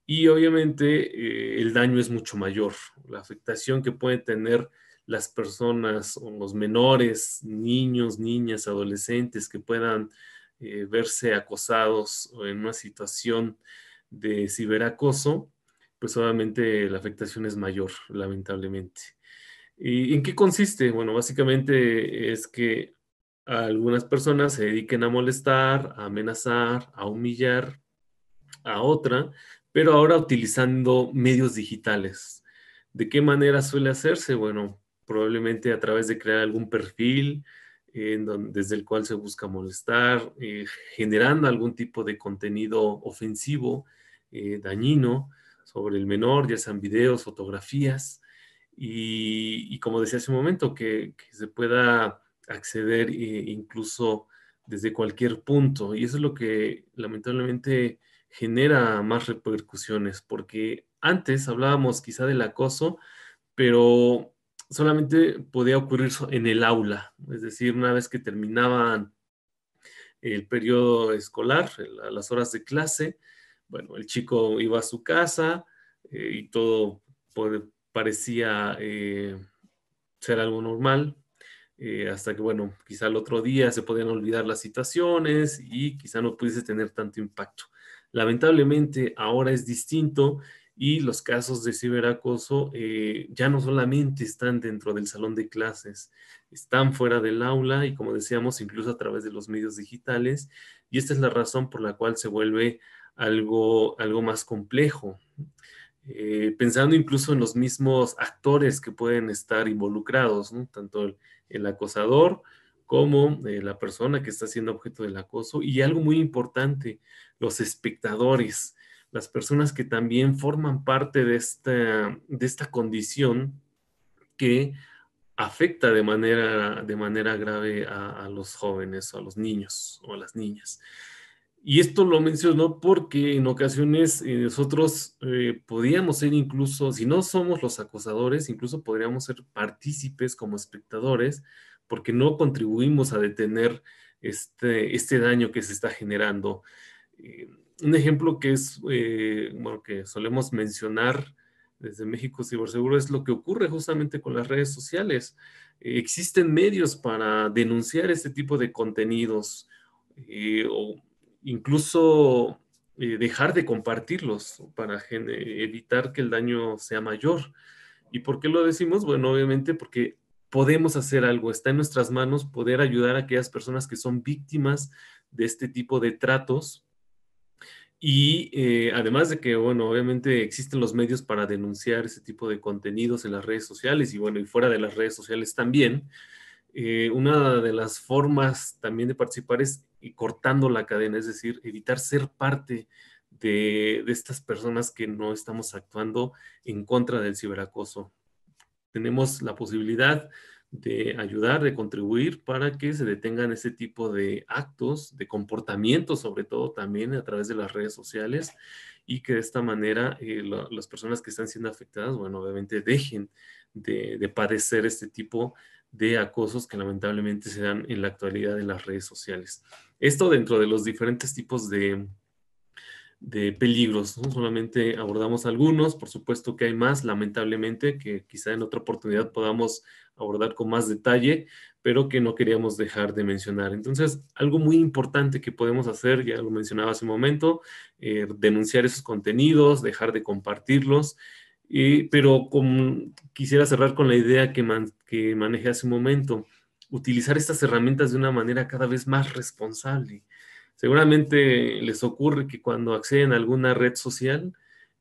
Speaker 3: Y obviamente el daño es mucho mayor. La afectación que pueden tener las personas o los menores, niños, niñas, adolescentes que puedan verse acosados o en una situación de ciberacoso, pues obviamente la afectación es mayor, lamentablemente. ¿Y en qué consiste? Bueno, básicamente es que algunas personas se dediquen a molestar, a amenazar, a humillar a otra, pero ahora utilizando medios digitales. ¿De qué manera suele hacerse? Bueno, probablemente a través de crear algún perfil desde el cual se busca molestar, generando algún tipo de contenido ofensivo, dañino sobre el menor, ya sean videos, fotografías, y como decía hace un momento, que se pueda acceder incluso desde cualquier punto. Y eso es lo que lamentablemente genera más repercusiones, porque antes hablábamos quizá del acoso, pero solamente podía ocurrir en el aula, es decir, una vez que terminaban el periodo escolar, las horas de clase, bueno, el chico iba a su casa y todo parecía ser algo normal, hasta que, bueno, quizá el otro día se podían olvidar las situaciones y quizá no pudiese tener tanto impacto. Lamentablemente ahora es distinto y los casos de ciberacoso ya no solamente están dentro del salón de clases, están fuera del aula y, como decíamos, incluso a través de los medios digitales, y esta es la razón por la cual se vuelve algo más complejo. Pensando incluso en los mismos actores que pueden estar involucrados, ¿no? Tanto el acosador como la persona que está siendo objeto del acoso, y algo muy importante, los espectadores, las personas que también forman parte de esta condición que afecta de manera grave a los jóvenes, o a los niños o a las niñas. Y esto lo menciono porque en ocasiones nosotros podríamos ser, incluso, si no somos los acosadores, incluso podríamos ser partícipes como espectadores, porque no contribuimos a detener este daño que se está generando. Un ejemplo que es, bueno, que solemos mencionar desde México Ciberseguro es lo que ocurre justamente con las redes sociales. Existen medios para denunciar este tipo de contenidos. o incluso dejar de compartirlos para evitar que el daño sea mayor. ¿Y por qué lo decimos? Bueno, obviamente porque podemos hacer algo, está en nuestras manos poder ayudar a aquellas personas que son víctimas de este tipo de tratos. Y además de que, bueno, obviamente existen los medios para denunciar ese tipo de contenidos en las redes sociales y, bueno, y fuera de las redes sociales también. Una de las formas también de participar es cortando la cadena, es decir, evitar ser parte de estas personas que no estamos actuando en contra del ciberacoso. Tenemos la posibilidad de ayudar, de contribuir para que se detengan ese tipo de actos, de comportamientos, sobre todo también a través de las redes sociales, y que de esta manera las personas que están siendo afectadas, bueno, obviamente dejen de padecer este tipo de acosos que lamentablemente se dan en la actualidad en las redes sociales. Esto dentro de los diferentes tipos de peligros, ¿no? Solamente abordamos algunos, por supuesto que hay más, lamentablemente, que quizá en otra oportunidad podamos abordar con más detalle, pero que no queríamos dejar de mencionar. Entonces, algo muy importante que podemos hacer, ya lo mencionaba hace un momento, denunciar esos contenidos, dejar de compartirlos, pero quisiera cerrar con la idea que manejé hace un momento, utilizar estas herramientas de una manera cada vez más responsable. Seguramente les ocurre que cuando acceden a alguna red social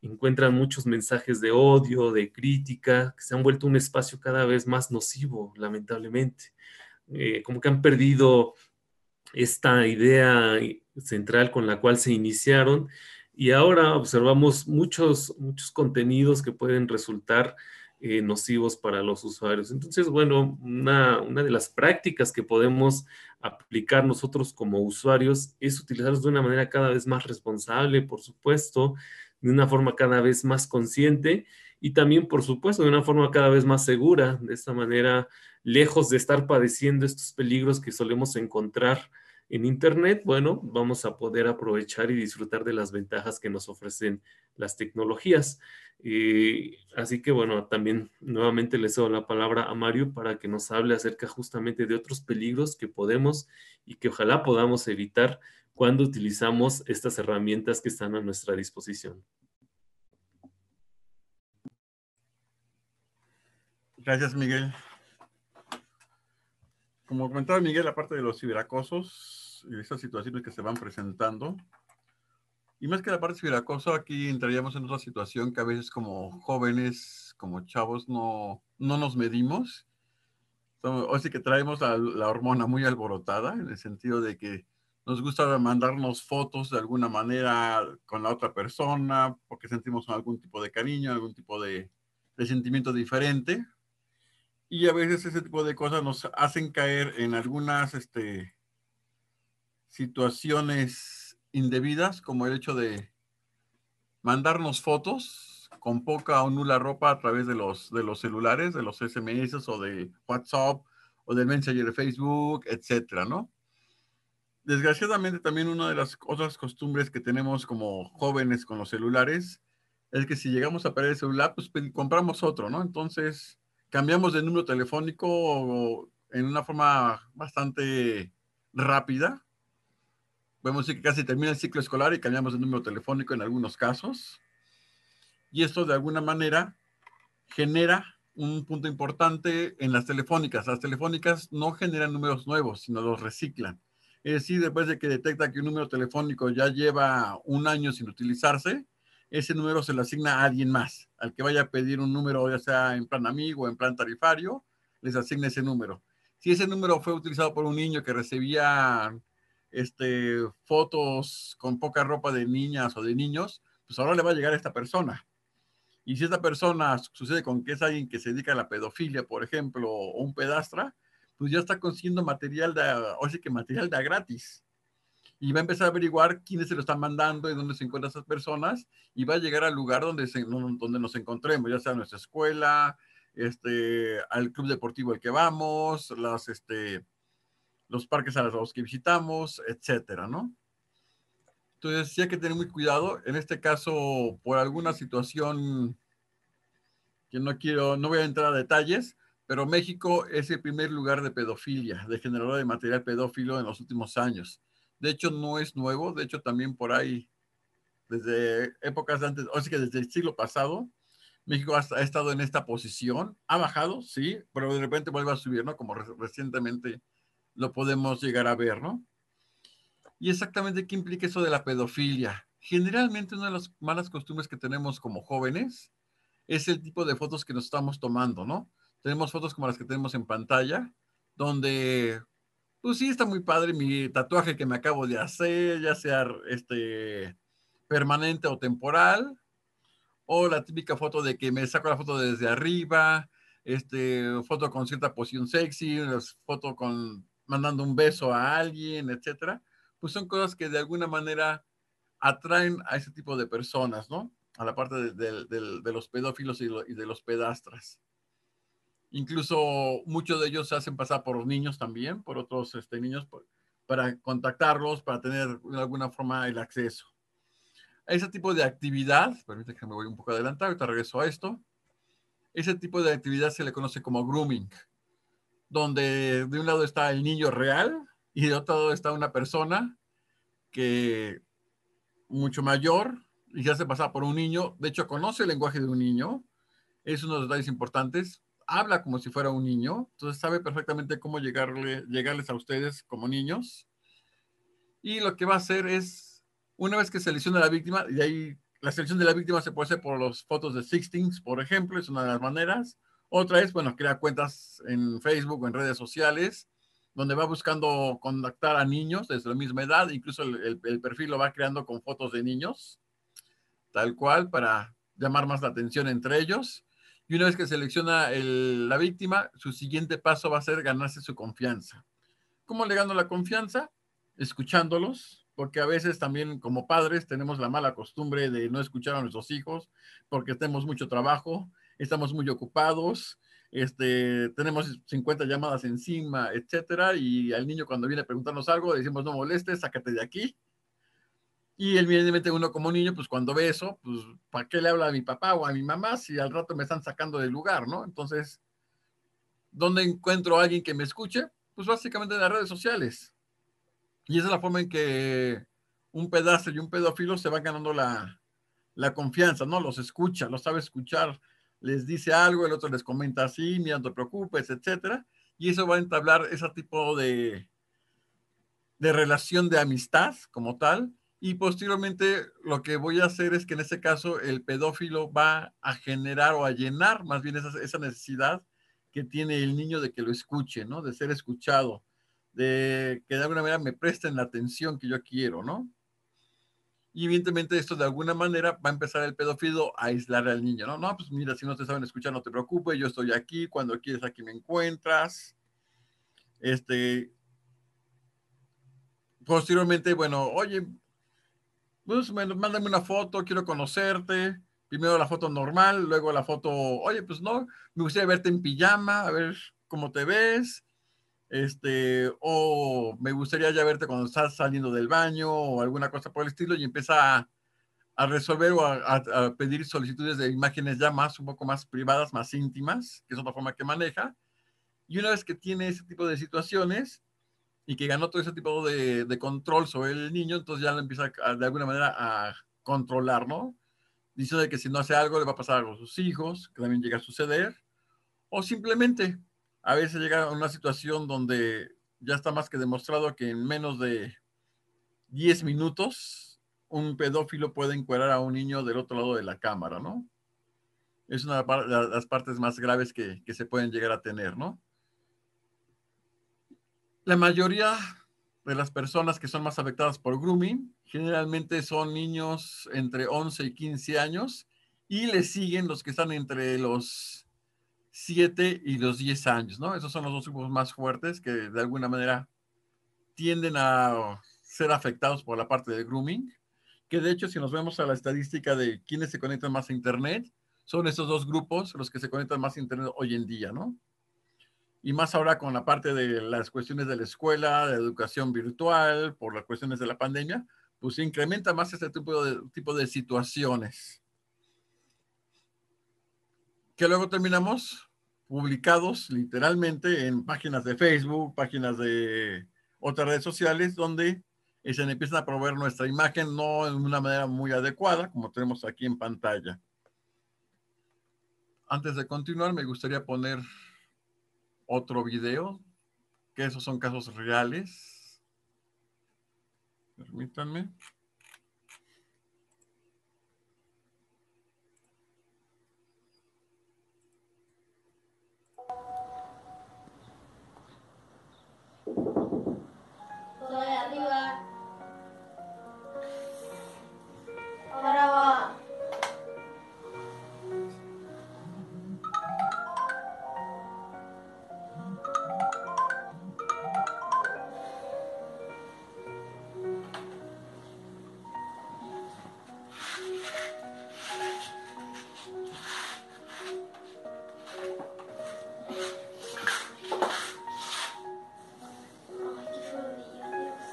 Speaker 3: encuentran muchos mensajes de odio, de crítica, que se han vuelto un espacio cada vez más nocivo, lamentablemente. Como que han perdido esta idea central con la cual se iniciaron y ahora observamos muchos contenidos que pueden resultar nocivos para los usuarios. Entonces, bueno, una de las prácticas que podemos aplicar nosotros como usuarios es utilizarlos de una manera cada vez más responsable, por supuesto, de una forma cada vez más consciente y también, por supuesto, de una forma cada vez más segura. De esta manera, lejos de estar padeciendo estos peligros que solemos encontrar en Internet, bueno, vamos a poder aprovechar y disfrutar de las ventajas que nos ofrecen las tecnologías. Así que, bueno, también nuevamente le cedo la palabra a Mario para que nos hable acerca justamente de otros peligros que podemos y que ojalá podamos evitar cuando utilizamos estas herramientas que están a nuestra disposición.
Speaker 4: Gracias, Miguel. Como comentaba Miguel, aparte de los ciberacosos y de esas situaciones que se van presentando, y más que la parte de ciberacoso, aquí entraríamos en otra situación que a veces como jóvenes, como chavos, no nos medimos. O sí que traemos la hormona muy alborotada, en el sentido de que nos gusta mandarnos fotos de alguna manera con la otra persona, porque sentimos algún tipo de cariño, algún tipo de sentimiento diferente. Y a veces ese tipo de cosas nos hacen caer en algunas situaciones indebidas, como el hecho de mandarnos fotos con poca o nula ropa a través de los celulares, de los SMS o de WhatsApp o del Messenger de Facebook, etcétera, ¿no? Desgraciadamente también una de las otras costumbres que tenemos como jóvenes con los celulares es que si llegamos a perder el celular, pues compramos otro, ¿no? Entonces cambiamos de número telefónico en una forma bastante rápida. Podemos decir que casi termina el ciclo escolar y cambiamos de número telefónico en algunos casos. Y esto de alguna manera genera un punto importante en las telefónicas. Las telefónicas no generan números nuevos, sino los reciclan. Es decir, después de que detecta que un número telefónico ya lleva un año sin utilizarse, ese número se le asigna a alguien más. Al que vaya a pedir un número, ya sea en plan amigo o en plan tarifario, les asigna ese número. Si ese número fue utilizado por un niño que recibía fotos con poca ropa de niñas o de niños, pues ahora le va a llegar a esta persona. Y si esta persona sucede con que es alguien que se dedica a la pedofilia, por ejemplo, o un pedastra, pues ya está consiguiendo material material de gratis. Y va a empezar a averiguar quiénes se lo están mandando y dónde se encuentran esas personas, y va a llegar al lugar donde nos encontremos, ya sea nuestra escuela, al club deportivo al que vamos, los parques a los que visitamos, etcétera, ¿no? Entonces sí hay que tener muy cuidado. En este caso, por alguna situación que no voy a entrar a detalles, pero México es el primer lugar de pedofilia, de generador de material pedófilo en los últimos años. De hecho, no es nuevo. De hecho, también por ahí, desde épocas de antes, o sea que desde el siglo pasado, México ha estado en esta posición. Ha bajado, sí, pero de repente vuelve a subir, ¿no? Como recientemente lo podemos llegar a ver, ¿no? Y exactamente qué implica eso de la pedofilia. Generalmente una de las malas costumbres que tenemos como jóvenes es el tipo de fotos que nos estamos tomando, ¿no? Tenemos fotos como las que tenemos en pantalla, donde, pues sí, está muy padre mi tatuaje que me acabo de hacer, ya sea permanente o temporal, o la típica foto de que me saco la foto desde arriba, foto con cierta posición sexy, foto con mandando un beso a alguien, etcétera. Pues son cosas que de alguna manera atraen a ese tipo de personas, ¿no? A la parte de los pedófilos y de los pedastras. Incluso muchos de ellos se hacen pasar por niños también, por otros niños, para contactarlos, para tener de alguna forma el acceso. A ese tipo de actividad, permítame que me voy un poco adelantado, ahorita regreso a esto. Ese tipo de actividad se le conoce como grooming, donde de un lado está el niño real y de otro lado está una persona que mucho mayor y se hace pasar por un niño. De hecho, conoce el lenguaje de un niño. Es uno de los detalles importantes. Habla como si fuera un niño. Entonces sabe perfectamente cómo llegarles a ustedes como niños. Y lo que va a hacer es, una vez que selecciona a la víctima, y ahí la selección de la víctima se puede hacer por las fotos de sextings, por ejemplo, es una de las maneras. Otra es, bueno, crear cuentas en Facebook o en redes sociales, donde va buscando contactar a niños desde la misma edad, incluso el perfil lo va creando con fotos de niños, tal cual, para llamar más la atención entre ellos. Y una vez que selecciona la víctima, su siguiente paso va a ser ganarse su confianza. ¿Cómo le gano la confianza? Escuchándolos, porque a veces también como padres tenemos la mala costumbre de no escuchar a nuestros hijos porque tenemos mucho trabajo, estamos muy ocupados, tenemos 50 llamadas encima, etcétera, y al niño cuando viene a preguntarnos algo decimos no molestes, sácate de aquí. Y evidentemente uno como niño, pues cuando ve eso, pues ¿para qué le habla a mi papá o a mi mamá si al rato me están sacando del lugar, ¿no? Entonces, ¿dónde encuentro a alguien que me escuche? Pues básicamente en las redes sociales. Y esa es la forma en que un pedastre y un pedófilo se van ganando la confianza, ¿no? Los escucha, los sabe escuchar, les dice algo, el otro les comenta así, mira, no te preocupes, etcétera. Y eso va a entablar ese tipo de relación de amistad como tal. Y posteriormente lo que voy a hacer es que en este caso el pedófilo va a generar o a llenar más bien esa necesidad que tiene el niño de que lo escuche, ¿no? De ser escuchado, de que de alguna manera me presten la atención que yo quiero, ¿no? Y evidentemente esto de alguna manera va a empezar el pedófilo a aislar al niño, ¿no? No, pues mira, si no te saben escuchar, no te preocupes, yo estoy aquí, cuando quieres aquí me encuentras. Posteriormente, bueno, oye, pues mándame una foto, quiero conocerte. Primero la foto normal, luego la foto, oye, pues no, me gustaría verte en pijama, a ver cómo te ves. O me gustaría ya verte cuando estás saliendo del baño o alguna cosa por el estilo y empieza a resolver o a pedir solicitudes de imágenes ya más, un poco más privadas, más íntimas, que es otra forma que maneja. Y una vez que tiene ese tipo de situaciones y que ganó todo ese tipo de control sobre el niño, entonces ya lo empieza de alguna manera a controlar, ¿no? Diciendo que si no hace algo le va a pasar algo a sus hijos, que también llega a suceder, o simplemente a veces llega a una situación donde ya está más que demostrado que en menos de 10 minutos un pedófilo puede encuerar a un niño del otro lado de la cámara, ¿no? Es una de las partes más graves que se pueden llegar a tener, ¿no? La mayoría de las personas que son más afectadas por grooming generalmente son niños entre 11 y 15 años y le siguen los que están entre los 7 y los 10 años, ¿no? Esos son los dos grupos más fuertes que de alguna manera tienden a ser afectados por la parte de grooming, que de hecho si nos vemos a la estadística de quiénes se conectan más a Internet, son estos dos grupos los que se conectan más a Internet hoy en día, ¿no? Y más ahora con la parte de las cuestiones de la escuela, de educación virtual, por las cuestiones de la pandemia, pues se incrementa más este tipo de situaciones. Que luego terminamos publicados literalmente en páginas de Facebook, páginas de otras redes sociales, donde se empiezan a proveer nuestra imagen no en una manera muy adecuada, como tenemos aquí en pantalla. Antes de continuar, me gustaría poner otro video, que esos son casos reales. Permítanme.
Speaker 7: Soy arriba. Ahora va. Ay, qué feo día, Dios.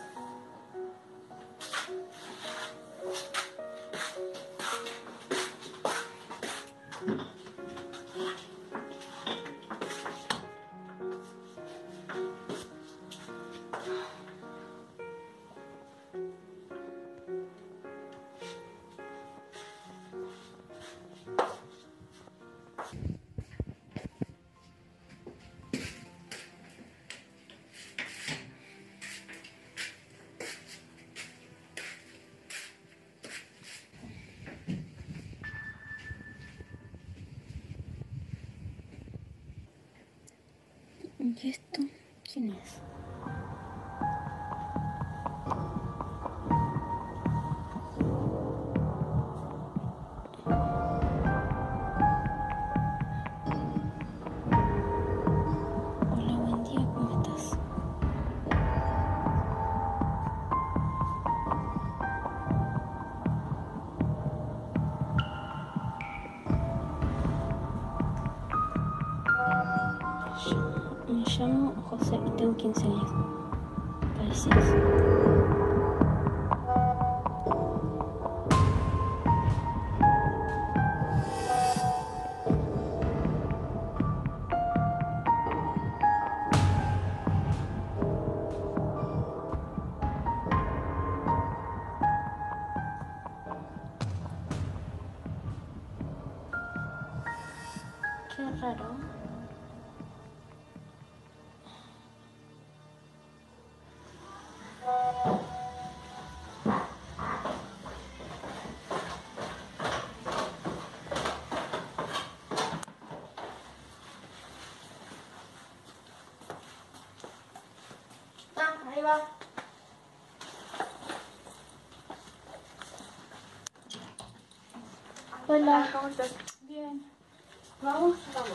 Speaker 7: ¿Y esto? ¿Quién es? Hola, buen día, ¿cómo estás? Me llamo José y tengo 15 años. Pareces. Qué raro. Ah, ahí va. Hola. ¿Cómo estás? Bien. ¿Vamos? Vamos.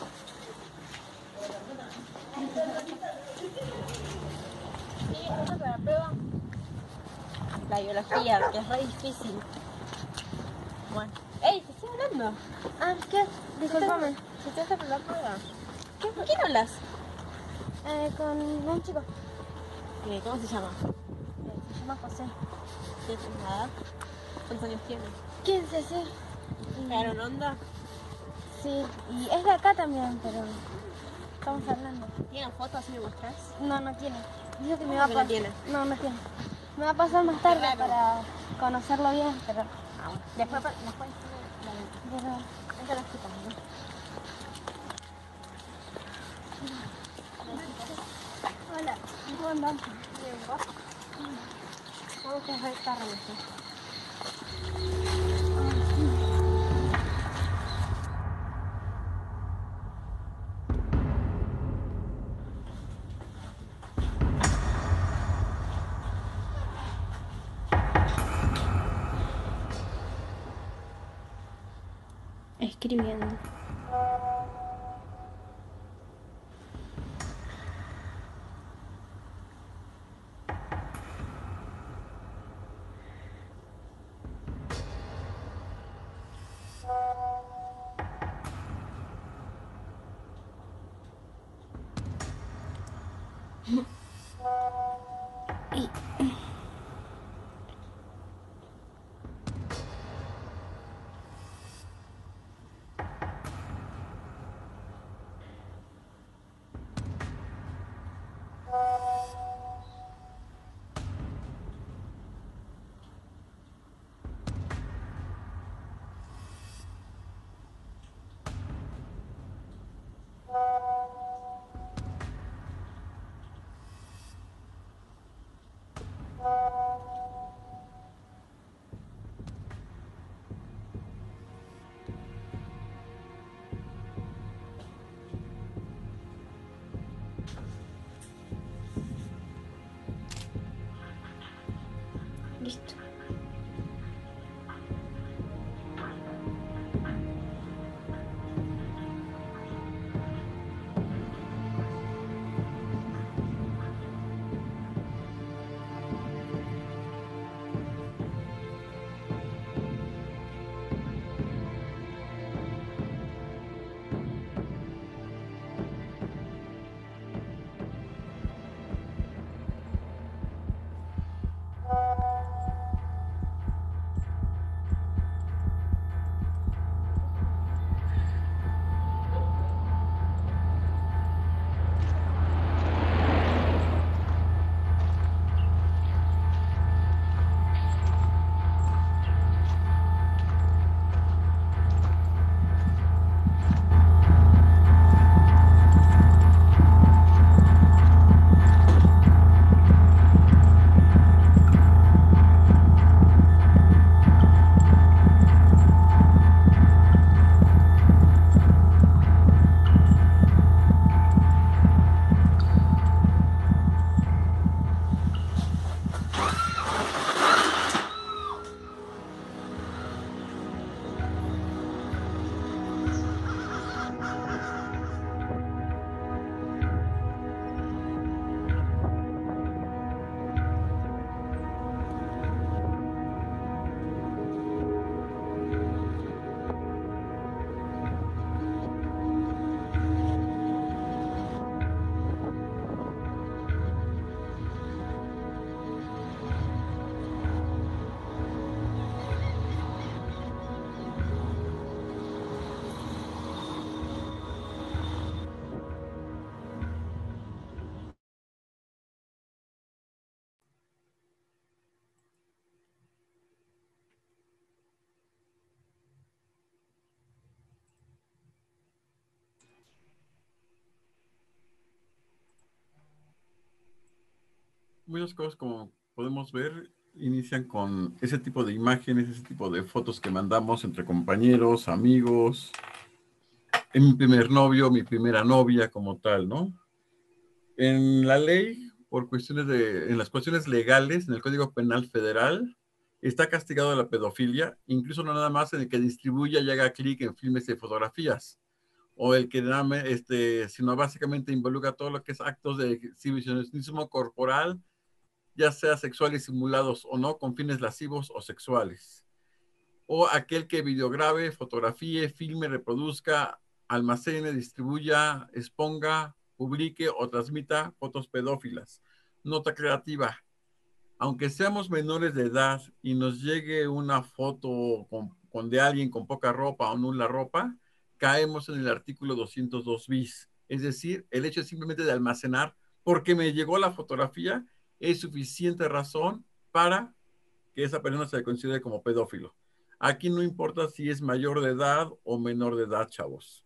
Speaker 7: Sí, ¿vamos para la prueba? La biología, que es re difícil. Bueno. ¡Ey, te estoy hablando! Ah, ¿qué? Disculpame. ¿Se te hace por la prueba? ¿Qué? ¿Con quién hablas? Con un chico. ¿Cómo se llama? Se llama José. ¿Tienes una edad? ¿Cuántos años tienes? 15, sí. ¿Pegaron onda? Sí, y es de acá también, pero estamos hablando. ¿Tiene fotos así me mostrás? No, no tiene. Dijo que me va a pasar. No tiene? No, no tiene. Me va a pasar más tarde para conocerlo bien, pero... Ah, bueno. Después pero... Esa la chica, ¿no? Hola, ¿cómo andás? Bien, ¿vos? Vamos a dejar el carro, ¿no? Escribiendo.
Speaker 4: muchas cosas, como podemos ver, inician con ese tipo de imágenes, ese tipo de fotos que mandamos entre compañeros, amigos, en mi primer novio, mi primera novia como tal, ¿no? En la ley, en las cuestiones legales, en el Código Penal Federal, está castigado la pedofilia, incluso no nada más en el que distribuya y haga clic en filmes y fotografías, o el que sino básicamente involucra todo lo que es actos de exhibicionismo corporal, ya sea sexuales simulados o no, con fines lascivos o sexuales. O aquel que videograbe, fotografíe, filme, reproduzca, almacene, distribuya, exponga, publique o transmita fotos pedófilas. Nota creativa. Aunque seamos menores de edad y nos llegue una foto de alguien con poca ropa o nula ropa, caemos en el artículo 202 bis. Es decir, el hecho simplemente de almacenar, porque me llegó la fotografía, es suficiente razón para que esa persona se considere como pedófilo. Aquí no importa si es mayor de edad o menor de edad, chavos.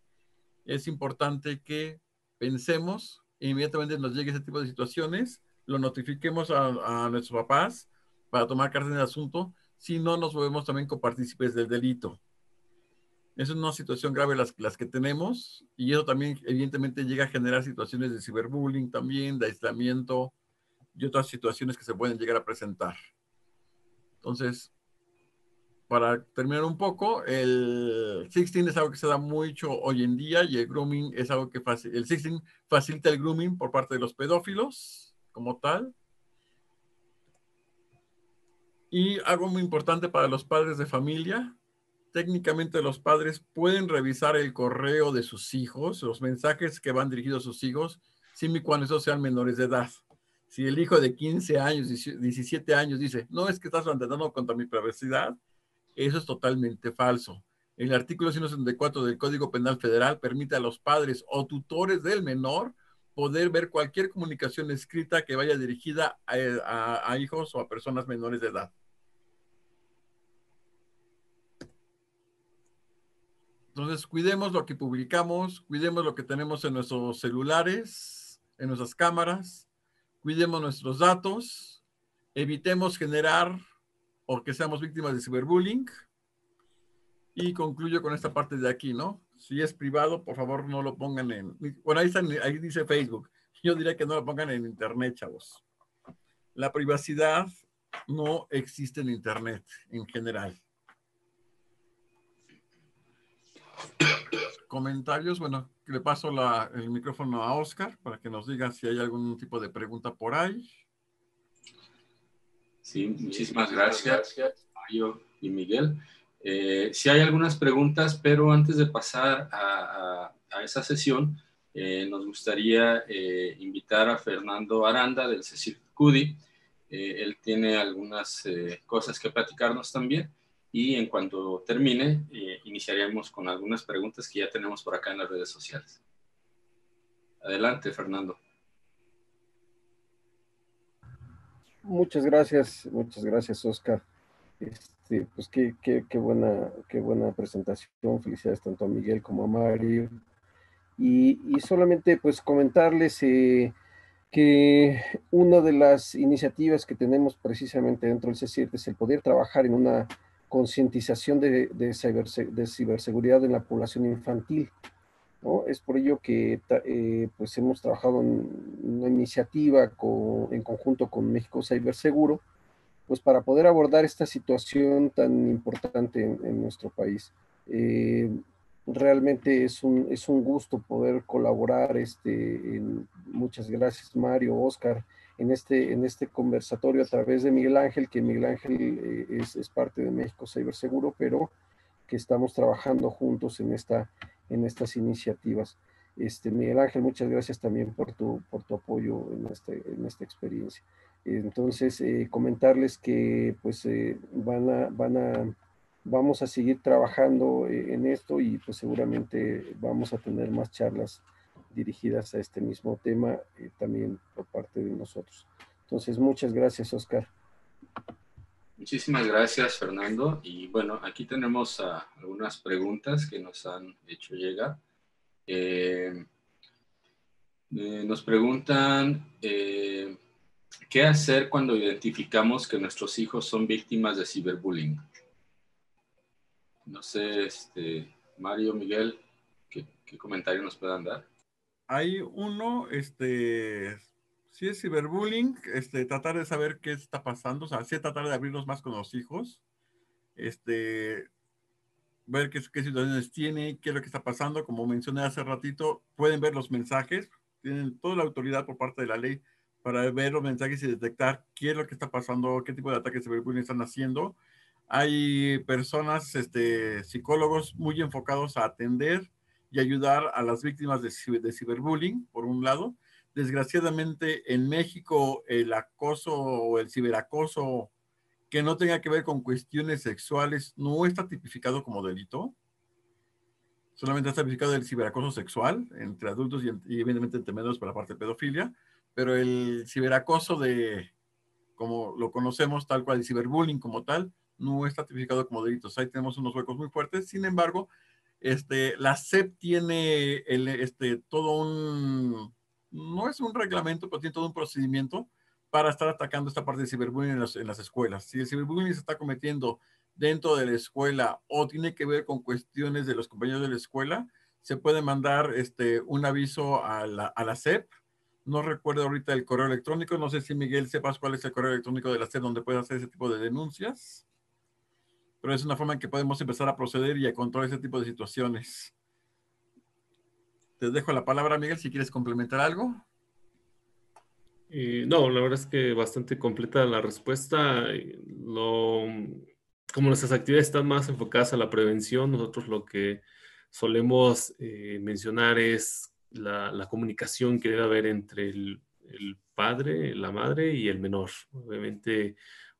Speaker 4: Es importante que pensemos e inmediatamente nos llegue ese tipo de situaciones, lo notifiquemos a nuestros papás para tomar cartas en el asunto, si no nos volvemos también copartícipes del delito. Es una situación grave las que tenemos, y eso también evidentemente llega a generar situaciones de ciberbullying también, de aislamiento y otras situaciones que se pueden llegar a presentar. Entonces, para terminar un poco, el sexting es algo que se da mucho hoy en día, y el grooming es algo que el sexting facilita el grooming por parte de los pedófilos como tal. Y algo muy importante para los padres de familia: técnicamente los padres pueden revisar el correo de sus hijos, los mensajes que van dirigidos a sus hijos, siempre y cuando esos sean menores de edad. Si el hijo de 15 años, 17 años dice, no, es que estás atentando contra mi privacidad, eso es totalmente falso. El artículo 164 del Código Penal Federal permite a los padres o tutores del menor poder ver cualquier comunicación escrita que vaya dirigida a hijos o a personas menores de edad. Entonces, cuidemos lo que publicamos, cuidemos lo que tenemos en nuestros celulares, en nuestras cámaras, cuidemos nuestros datos, evitemos generar o que seamos víctimas de ciberbullying. Y concluyo con esta parte de aquí, ¿no? Si es privado, por favor, no lo pongan bueno, ahí dice Facebook. Yo diría que no lo pongan en Internet, chavos. La privacidad no existe en Internet en general. Comentarios, bueno, le paso el micrófono a Oscar para que nos diga si hay algún tipo de pregunta por ahí.
Speaker 2: Sí, muchísimas gracias, Mario y Miguel. Sí hay algunas preguntas, pero antes de pasar a esa sesión, nos gustaría invitar a Fernando Aranda del CECIR-CUDI. Él tiene algunas cosas que platicarnos también, y en cuanto termine, iniciaríamos con algunas preguntas que ya tenemos por acá en las redes sociales. Adelante, Fernando.
Speaker 8: Muchas gracias, Oscar. Pues qué buena presentación. Felicidades tanto a Miguel como a Mario. Y solamente pues comentarles que una de las iniciativas que tenemos precisamente dentro del CECIRT es el poder trabajar en una concientización de ciberseguridad en la población infantil, ¿no? Es por ello que pues hemos trabajado en una iniciativa en conjunto con México Cyberseguro, pues para poder abordar esta situación tan importante en nuestro país. Realmente es un gusto poder colaborar. Muchas gracias, Mario, Oscar, en este conversatorio a través de Miguel Ángel, que Miguel Ángel es parte de México Cyberseguro, pero que estamos trabajando juntos en estas iniciativas. Miguel Ángel, muchas gracias también por tu apoyo en esta experiencia. Entonces, comentarles que pues vamos a seguir trabajando en esto, y pues seguramente vamos a tener más charlas dirigidas a este mismo tema también por parte de nosotros. Entonces, muchas gracias, Oscar.
Speaker 2: Muchísimas gracias, Fernando. Y bueno, aquí tenemos algunas preguntas que nos han hecho llegar. Nos preguntan ¿Qué hacer cuando identificamos que nuestros hijos son víctimas de ciberbullying? No sé, Mario, Miguel, ¿qué comentario nos puedan dar?
Speaker 4: Hay uno, si es ciberbullying, tratar de saber qué está pasando, o sea, sí tratar de abrirnos más con los hijos, ver qué situaciones tiene, qué es lo que está pasando. Como mencioné hace ratito, pueden ver los mensajes, tienen toda la autoridad por parte de la ley para ver los mensajes y detectar qué es lo que está pasando, qué tipo de ataques ciberbullying están haciendo. Hay personas, psicólogos muy enfocados a atender y ayudar a las víctimas de ciberbullying, por un lado. Desgraciadamente, en México, el acoso o el ciberacoso que no tenga que ver con cuestiones sexuales no está tipificado como delito. Solamente está tipificado el ciberacoso sexual entre adultos y evidentemente entre menores para la parte de pedofilia, pero el ciberacoso como lo conocemos, tal cual, el ciberbullying como tal, no está tipificado como delitos. Ahí tenemos unos huecos muy fuertes. Sin embargo, la SEP tiene todo no es un reglamento, pero tiene todo un procedimiento para estar atacando esta parte de ciberbullying en las escuelas. Si el ciberbullying se está cometiendo dentro de la escuela o tiene que ver con cuestiones de los compañeros de la escuela, se puede mandar un aviso a la SEP. No recuerdo ahorita el correo electrónico. No sé si Miguel sepas cuál es el correo electrónico de la SEP donde puedes hacer ese tipo de denuncias. Pero es una forma en que podemos empezar a proceder y a controlar ese tipo de situaciones. Te dejo la palabra, Miguel, si quieres complementar algo.
Speaker 3: No, la verdad es que bastante completa la respuesta. Como nuestras actividades están más enfocadas a la prevención, nosotros lo que solemos mencionar es la comunicación que debe haber entre el padre, la madre y el menor. Obviamente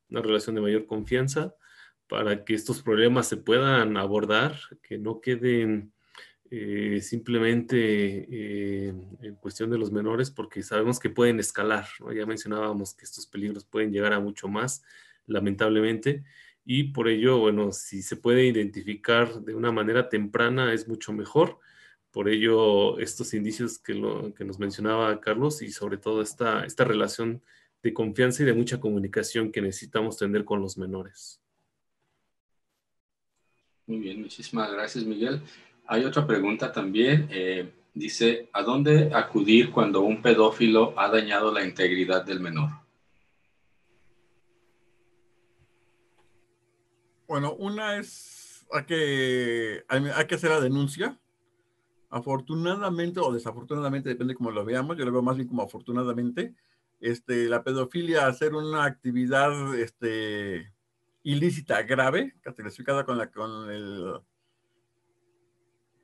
Speaker 3: una relación de mayor confianza para que estos problemas se puedan abordar, que no queden simplemente en cuestión de los menores, porque sabemos que pueden escalar, ¿no? Ya mencionábamos que estos peligros pueden llegar a mucho más, lamentablemente, y por ello, bueno, si se puede identificar de una manera temprana es mucho mejor. Por ello, estos indicios que nos mencionaba Carlos y sobre todo esta relación de confianza y de mucha comunicación que necesitamos tener con los menores.
Speaker 2: Muy bien, muchísimas gracias, Miguel. Hay otra pregunta también. Dice, ¿a dónde acudir cuando un pedófilo ha dañado la integridad del menor?
Speaker 4: Bueno, una es, hay que hacer la denuncia. Afortunadamente o desafortunadamente, depende cómo lo veamos. Yo lo veo más bien como afortunadamente. La pedofilia, hacer una actividad ilícita grave, clasificada con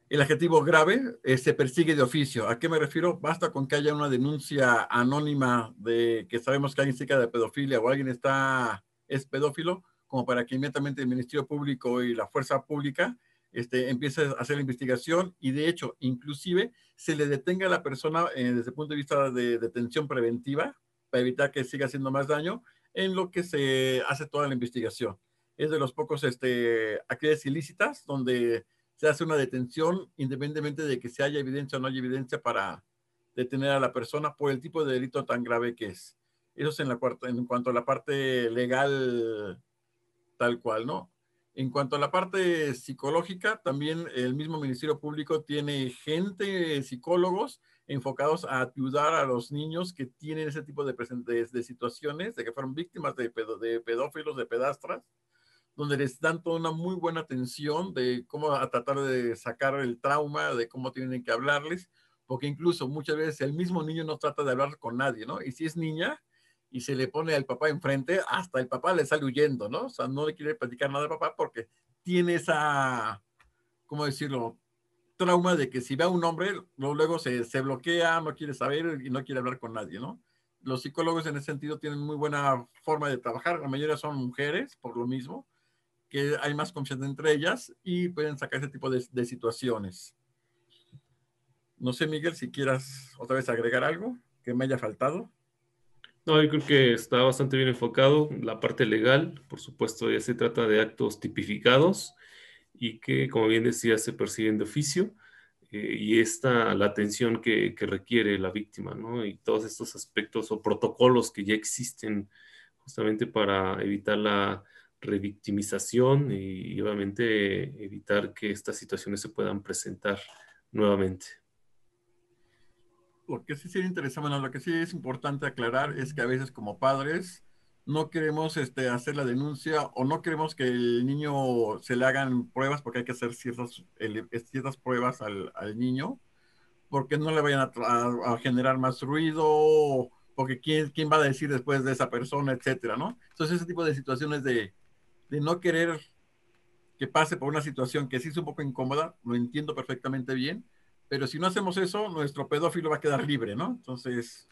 Speaker 4: el adjetivo grave, se persigue de oficio. ¿A qué me refiero? Basta con que haya una denuncia anónima de que sabemos que alguien se dedica de pedofilia o alguien es pedófilo, como para que inmediatamente el Ministerio Público y la Fuerza Pública empiece a hacer la investigación y de hecho, inclusive, se le detenga a la persona desde el punto de vista de detención preventiva para evitar que siga haciendo más daño en lo que se hace toda la investigación. Es de los pocos actividades ilícitas donde se hace una detención independientemente de que se haya evidencia o no haya evidencia para detener a la persona por el tipo de delito tan grave que es. Eso es en cuanto a la parte legal tal cual, ¿no? En cuanto a la parte psicológica, también el mismo Ministerio Público tiene psicólogos enfocados a ayudar a los niños que tienen ese tipo de situaciones, de que fueron víctimas de pedófilos, de pedastras, donde les dan toda una muy buena atención de cómo a tratar de sacar el trauma, de cómo tienen que hablarles, porque incluso muchas veces el mismo niño no trata de hablar con nadie, ¿no? Y si es niña y se le pone al papá enfrente, hasta el papá le sale huyendo, ¿no? O sea, no le quiere platicar nada al papá porque tiene esa, ¿cómo decirlo? Trauma de que si ve a un hombre, luego se bloquea, no quiere saber y no quiere hablar con nadie, ¿no? Los psicólogos en ese sentido tienen muy buena forma de trabajar, la mayoría son mujeres, por lo mismo, que hay más confianza entre ellas y pueden sacar ese tipo de situaciones. No sé, Miguel, si quieras otra vez agregar algo que me haya faltado.
Speaker 3: No, yo creo que está bastante bien enfocado. La parte legal, por supuesto, ya se trata de actos tipificados y que, como bien decía, se persiguen de oficio. y la atención que requiere la víctima, ¿no? Y todos estos aspectos o protocolos que ya existen justamente para evitar la revictimización y obviamente evitar que estas situaciones se puedan presentar nuevamente.
Speaker 4: Lo que sí sería interesante, bueno, lo que sí es importante aclarar es que a veces como padres no queremos hacer la denuncia o no queremos que el niño se le hagan pruebas porque hay que hacer ciertas pruebas al niño porque no le vayan a generar más ruido, porque quién va a decir después de esa persona, etcétera, ¿no? Entonces ese tipo de situaciones de no querer que pase por una situación que sí es un poco incómoda, lo entiendo perfectamente bien, pero si no hacemos eso, nuestro pedófilo va a quedar libre, ¿no? Entonces,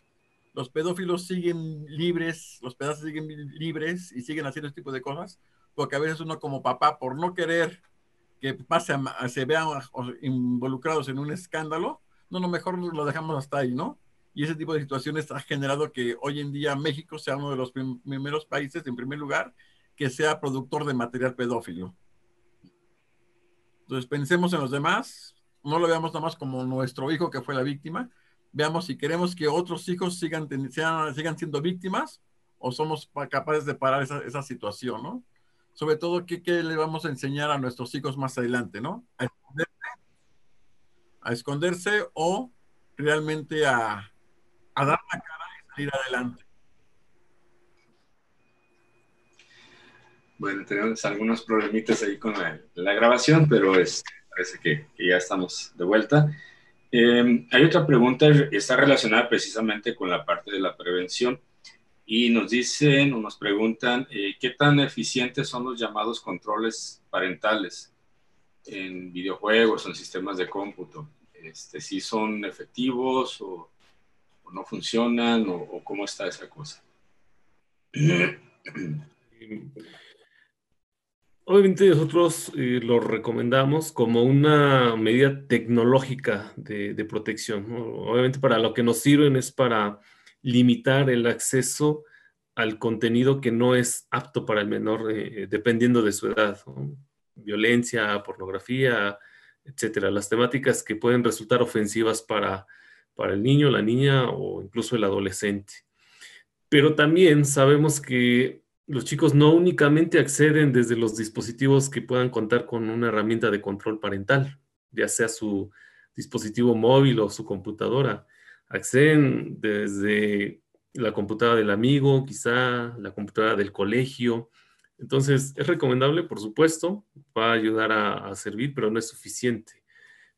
Speaker 4: los pedófilos siguen libres, los pedazos siguen libres y siguen haciendo este tipo de cosas, porque a veces uno como papá, por no querer que se vean involucrados en un escándalo, no, mejor lo dejamos hasta ahí, ¿no? Y ese tipo de situaciones ha generado que hoy en día México sea uno de los primeros países, en primer lugar, que sea productor de material pedófilo. Entonces pensemos en los demás, no lo veamos nada más como nuestro hijo que fue la víctima, veamos si queremos que otros hijos sigan siendo víctimas o somos capaces de parar esa situación, ¿no? Sobre todo, ¿qué le vamos a enseñar a nuestros hijos más adelante, ¿no? A esconderse o realmente a dar la cara y salir adelante.
Speaker 2: Bueno, tenemos algunos problemitas ahí con la grabación, pero parece que ya estamos de vuelta. Hay otra pregunta, está relacionada precisamente con la parte de la prevención y nos dicen o nos preguntan qué tan eficientes son los llamados controles parentales en videojuegos o en sistemas de cómputo. Si son efectivos o no funcionan o cómo está esa cosa.
Speaker 3: Obviamente nosotros lo recomendamos como una medida tecnológica de protección, ¿no? Obviamente para lo que nos sirven es para limitar el acceso al contenido que no es apto para el menor, dependiendo de su edad, ¿no? Violencia, pornografía, etcétera. Las temáticas que pueden resultar ofensivas para el niño, la niña o incluso el adolescente. Pero también sabemos que los chicos no únicamente acceden desde los dispositivos que puedan contar con una herramienta de control parental, ya sea su dispositivo móvil o su computadora. Acceden desde la computadora del amigo, quizá la computadora del colegio. Entonces, es recomendable, por supuesto, va a ayudar a servir, pero no es suficiente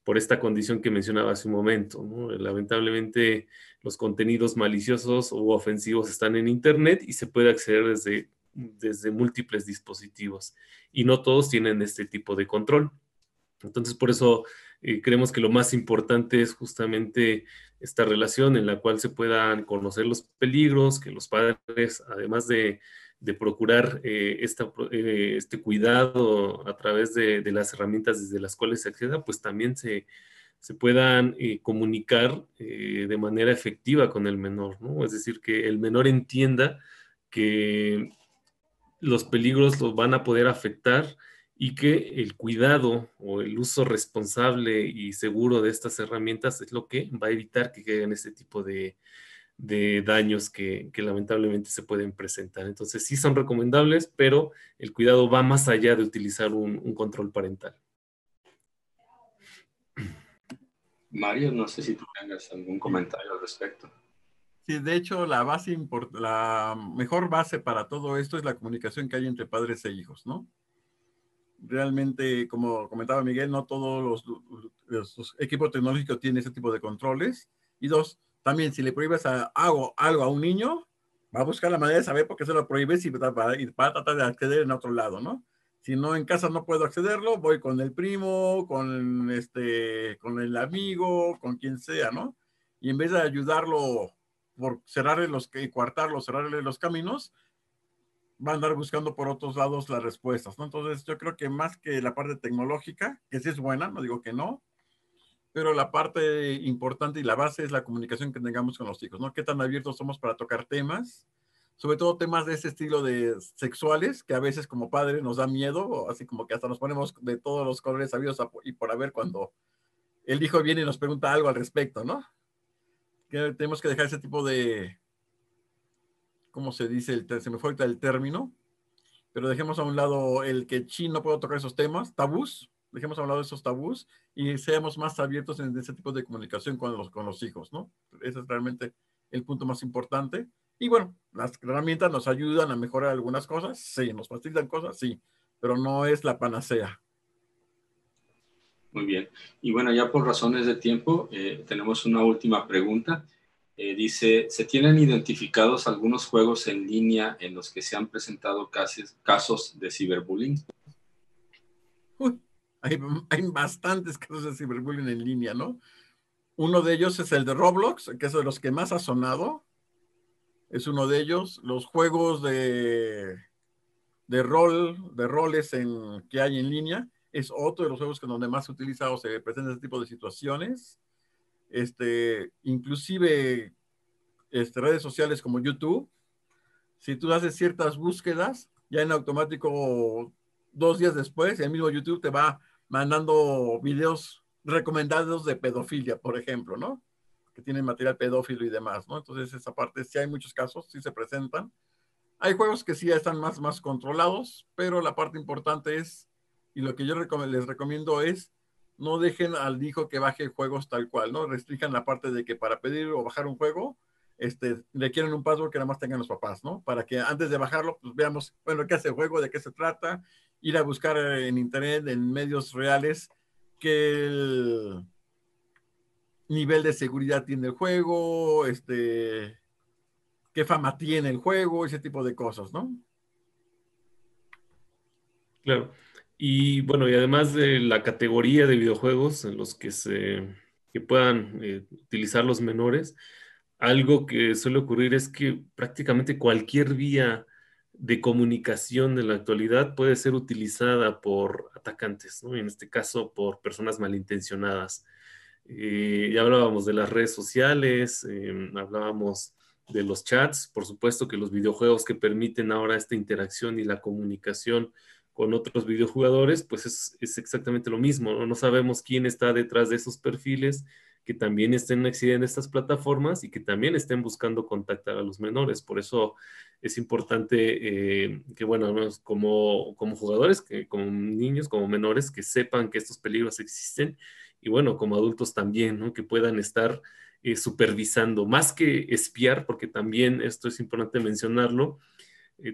Speaker 3: por esta condición que mencionaba hace un momento, ¿no? Lamentablemente, los contenidos maliciosos u ofensivos están en Internet y se puede acceder desde múltiples dispositivos y no todos tienen este tipo de control. Entonces, por eso creemos que lo más importante es justamente esta relación en la cual se puedan conocer los peligros, que los padres, además de procurar este cuidado a través de las herramientas desde las cuales se acceda, pues también se puedan comunicar de manera efectiva con el menor, ¿no? Es decir, que el menor entienda que los peligros los van a poder afectar y que el cuidado o el uso responsable y seguro de estas herramientas es lo que va a evitar que queden este tipo de daños que lamentablemente se pueden presentar. Entonces sí son recomendables, pero el cuidado va más allá de utilizar un control parental.
Speaker 2: Mario, no sé si tú tengas algún comentario al respecto.
Speaker 4: Sí, de hecho, la mejor base para todo esto es la comunicación que hay entre padres e hijos, ¿no? Realmente, como comentaba Miguel, no todos los equipos tecnológicos tienen ese tipo de controles. Y dos, también si le prohíbes algo a un niño, va a buscar la manera de saber por qué se lo prohíbes y va a tratar de acceder en otro lado, ¿no? Si no, en casa no puedo accederlo, voy con el primo, con el amigo, con quien sea, ¿no? Y en vez de ayudarlo por cerrarle cerrarle los caminos, va a andar buscando por otros lados las respuestas, ¿no? Entonces yo creo que más que la parte tecnológica, que sí es buena, no digo que no, pero la parte importante y la base es la comunicación que tengamos con los chicos, ¿no? Qué tan abiertos somos para tocar temas, sobre todo temas de ese estilo de sexuales, que a veces como padres nos da miedo, así como que hasta nos ponemos de todos los colores sabidos y por haber cuando el hijo viene y nos pregunta algo al respecto, ¿no? Que tenemos que dejar ese tipo de, ¿cómo se dice? Se me fue ahorita el término, pero dejemos a un lado el que Chin no puede tocar esos temas, tabús, dejemos a un lado esos tabús y seamos más abiertos en ese tipo de comunicación con los hijos, ¿no? Ese es realmente el punto más importante. Y bueno, las herramientas nos ayudan a mejorar algunas cosas, sí, nos facilitan cosas, sí, pero no es la panacea.
Speaker 2: Muy bien. Y bueno, ya por razones de tiempo, tenemos una última pregunta. Dice, ¿se tienen identificados algunos juegos en línea en los que se han presentado casos de ciberbullying?
Speaker 4: Uy, hay bastantes casos de ciberbullying en línea, ¿no? Uno de ellos es el de Roblox, que es de los que más ha sonado. Es uno de ellos. Los juegos de roles que hay en línea es otro de los juegos que donde más se utiliza o se presenta ese tipo de situaciones. Inclusive redes sociales como YouTube. Si tú haces ciertas búsquedas, ya en automático 2 días después, el mismo YouTube te va mandando videos recomendados de pedofilia, por ejemplo, ¿no? Que tienen material pedófilo y demás, ¿no? Entonces, esa parte, sí hay muchos casos, sí se presentan. Hay juegos que sí están más controlados, pero la parte importante es, y lo que yo les recomiendo es, no dejen al hijo que baje juegos tal cual, ¿no? Restrinjan la parte de que para pedir o bajar un juego, requieren un password que nada más tengan los papás, ¿no? Para que antes de bajarlo, pues veamos, bueno, qué hace el juego, de qué se trata, ir a buscar en internet, en medios reales, qué nivel de seguridad tiene el juego, qué fama tiene el juego, ese tipo de cosas, ¿no?
Speaker 3: Claro. Y bueno, y además de la categoría de videojuegos en los que que puedan utilizar los menores, algo que suele ocurrir es que prácticamente cualquier vía de comunicación de la actualidad puede ser utilizada por atacantes, ¿no? En este caso, por personas malintencionadas. Ya hablábamos de las redes sociales, hablábamos de los chats, por supuesto que los videojuegos que permiten ahora esta interacción y la comunicación con otros videojugadores, pues es exactamente lo mismo, ¿no? No sabemos quién está detrás de esos perfiles, que también estén accediendo a estas plataformas y que también estén buscando contactar a los menores. Por eso es importante que, bueno, como jugadores, como niños, como menores, que sepan que estos peligros existen y, bueno, como adultos también, ¿no? Que puedan estar supervisando, más que espiar, porque también esto es importante mencionarlo,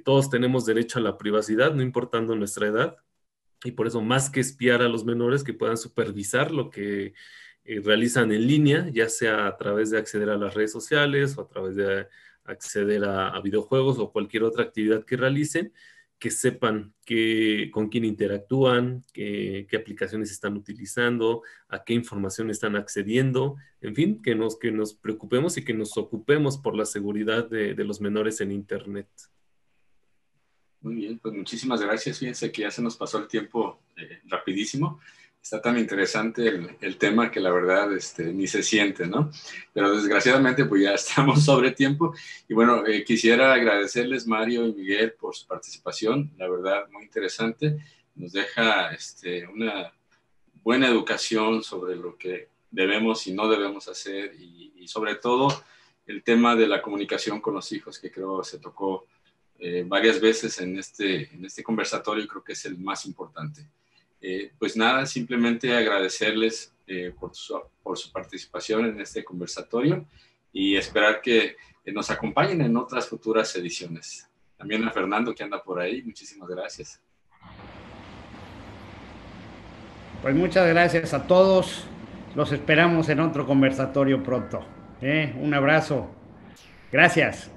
Speaker 3: todos tenemos derecho a la privacidad, no importando nuestra edad, y por eso más que espiar a los menores, que puedan supervisar lo que realizan en línea, ya sea a través de acceder a las redes sociales o a través de acceder a videojuegos o cualquier otra actividad que realicen, que sepan con quién interactúan, qué aplicaciones están utilizando, a qué información están accediendo, en fin, que nos preocupemos y que nos ocupemos por la seguridad de los menores en Internet.
Speaker 2: Muy bien, pues muchísimas gracias. Fíjense que ya se nos pasó el tiempo rapidísimo. Está tan interesante el tema que la verdad ni se siente, ¿no? Pero desgraciadamente pues ya estamos sobre tiempo. Y bueno, quisiera agradecerles, Mario y Miguel, por su participación. La verdad, muy interesante. Nos deja una buena educación sobre lo que debemos y no debemos hacer y sobre todo el tema de la comunicación con los hijos, que creo se tocó varias veces en este conversatorio, creo que es el más importante. Pues nada, simplemente agradecerles por su participación en este conversatorio y esperar que nos acompañen en otras futuras ediciones. También a Fernando, que anda por ahí, muchísimas gracias.
Speaker 1: Pues muchas gracias a todos. Los esperamos en otro conversatorio pronto. Un abrazo. Gracias.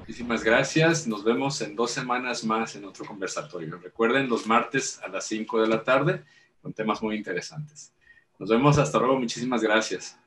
Speaker 2: Muchísimas gracias. Nos vemos en 2 semanas más en otro conversatorio. Recuerden, los martes a las 5 de la tarde con temas muy interesantes. Nos vemos hasta luego. Muchísimas gracias.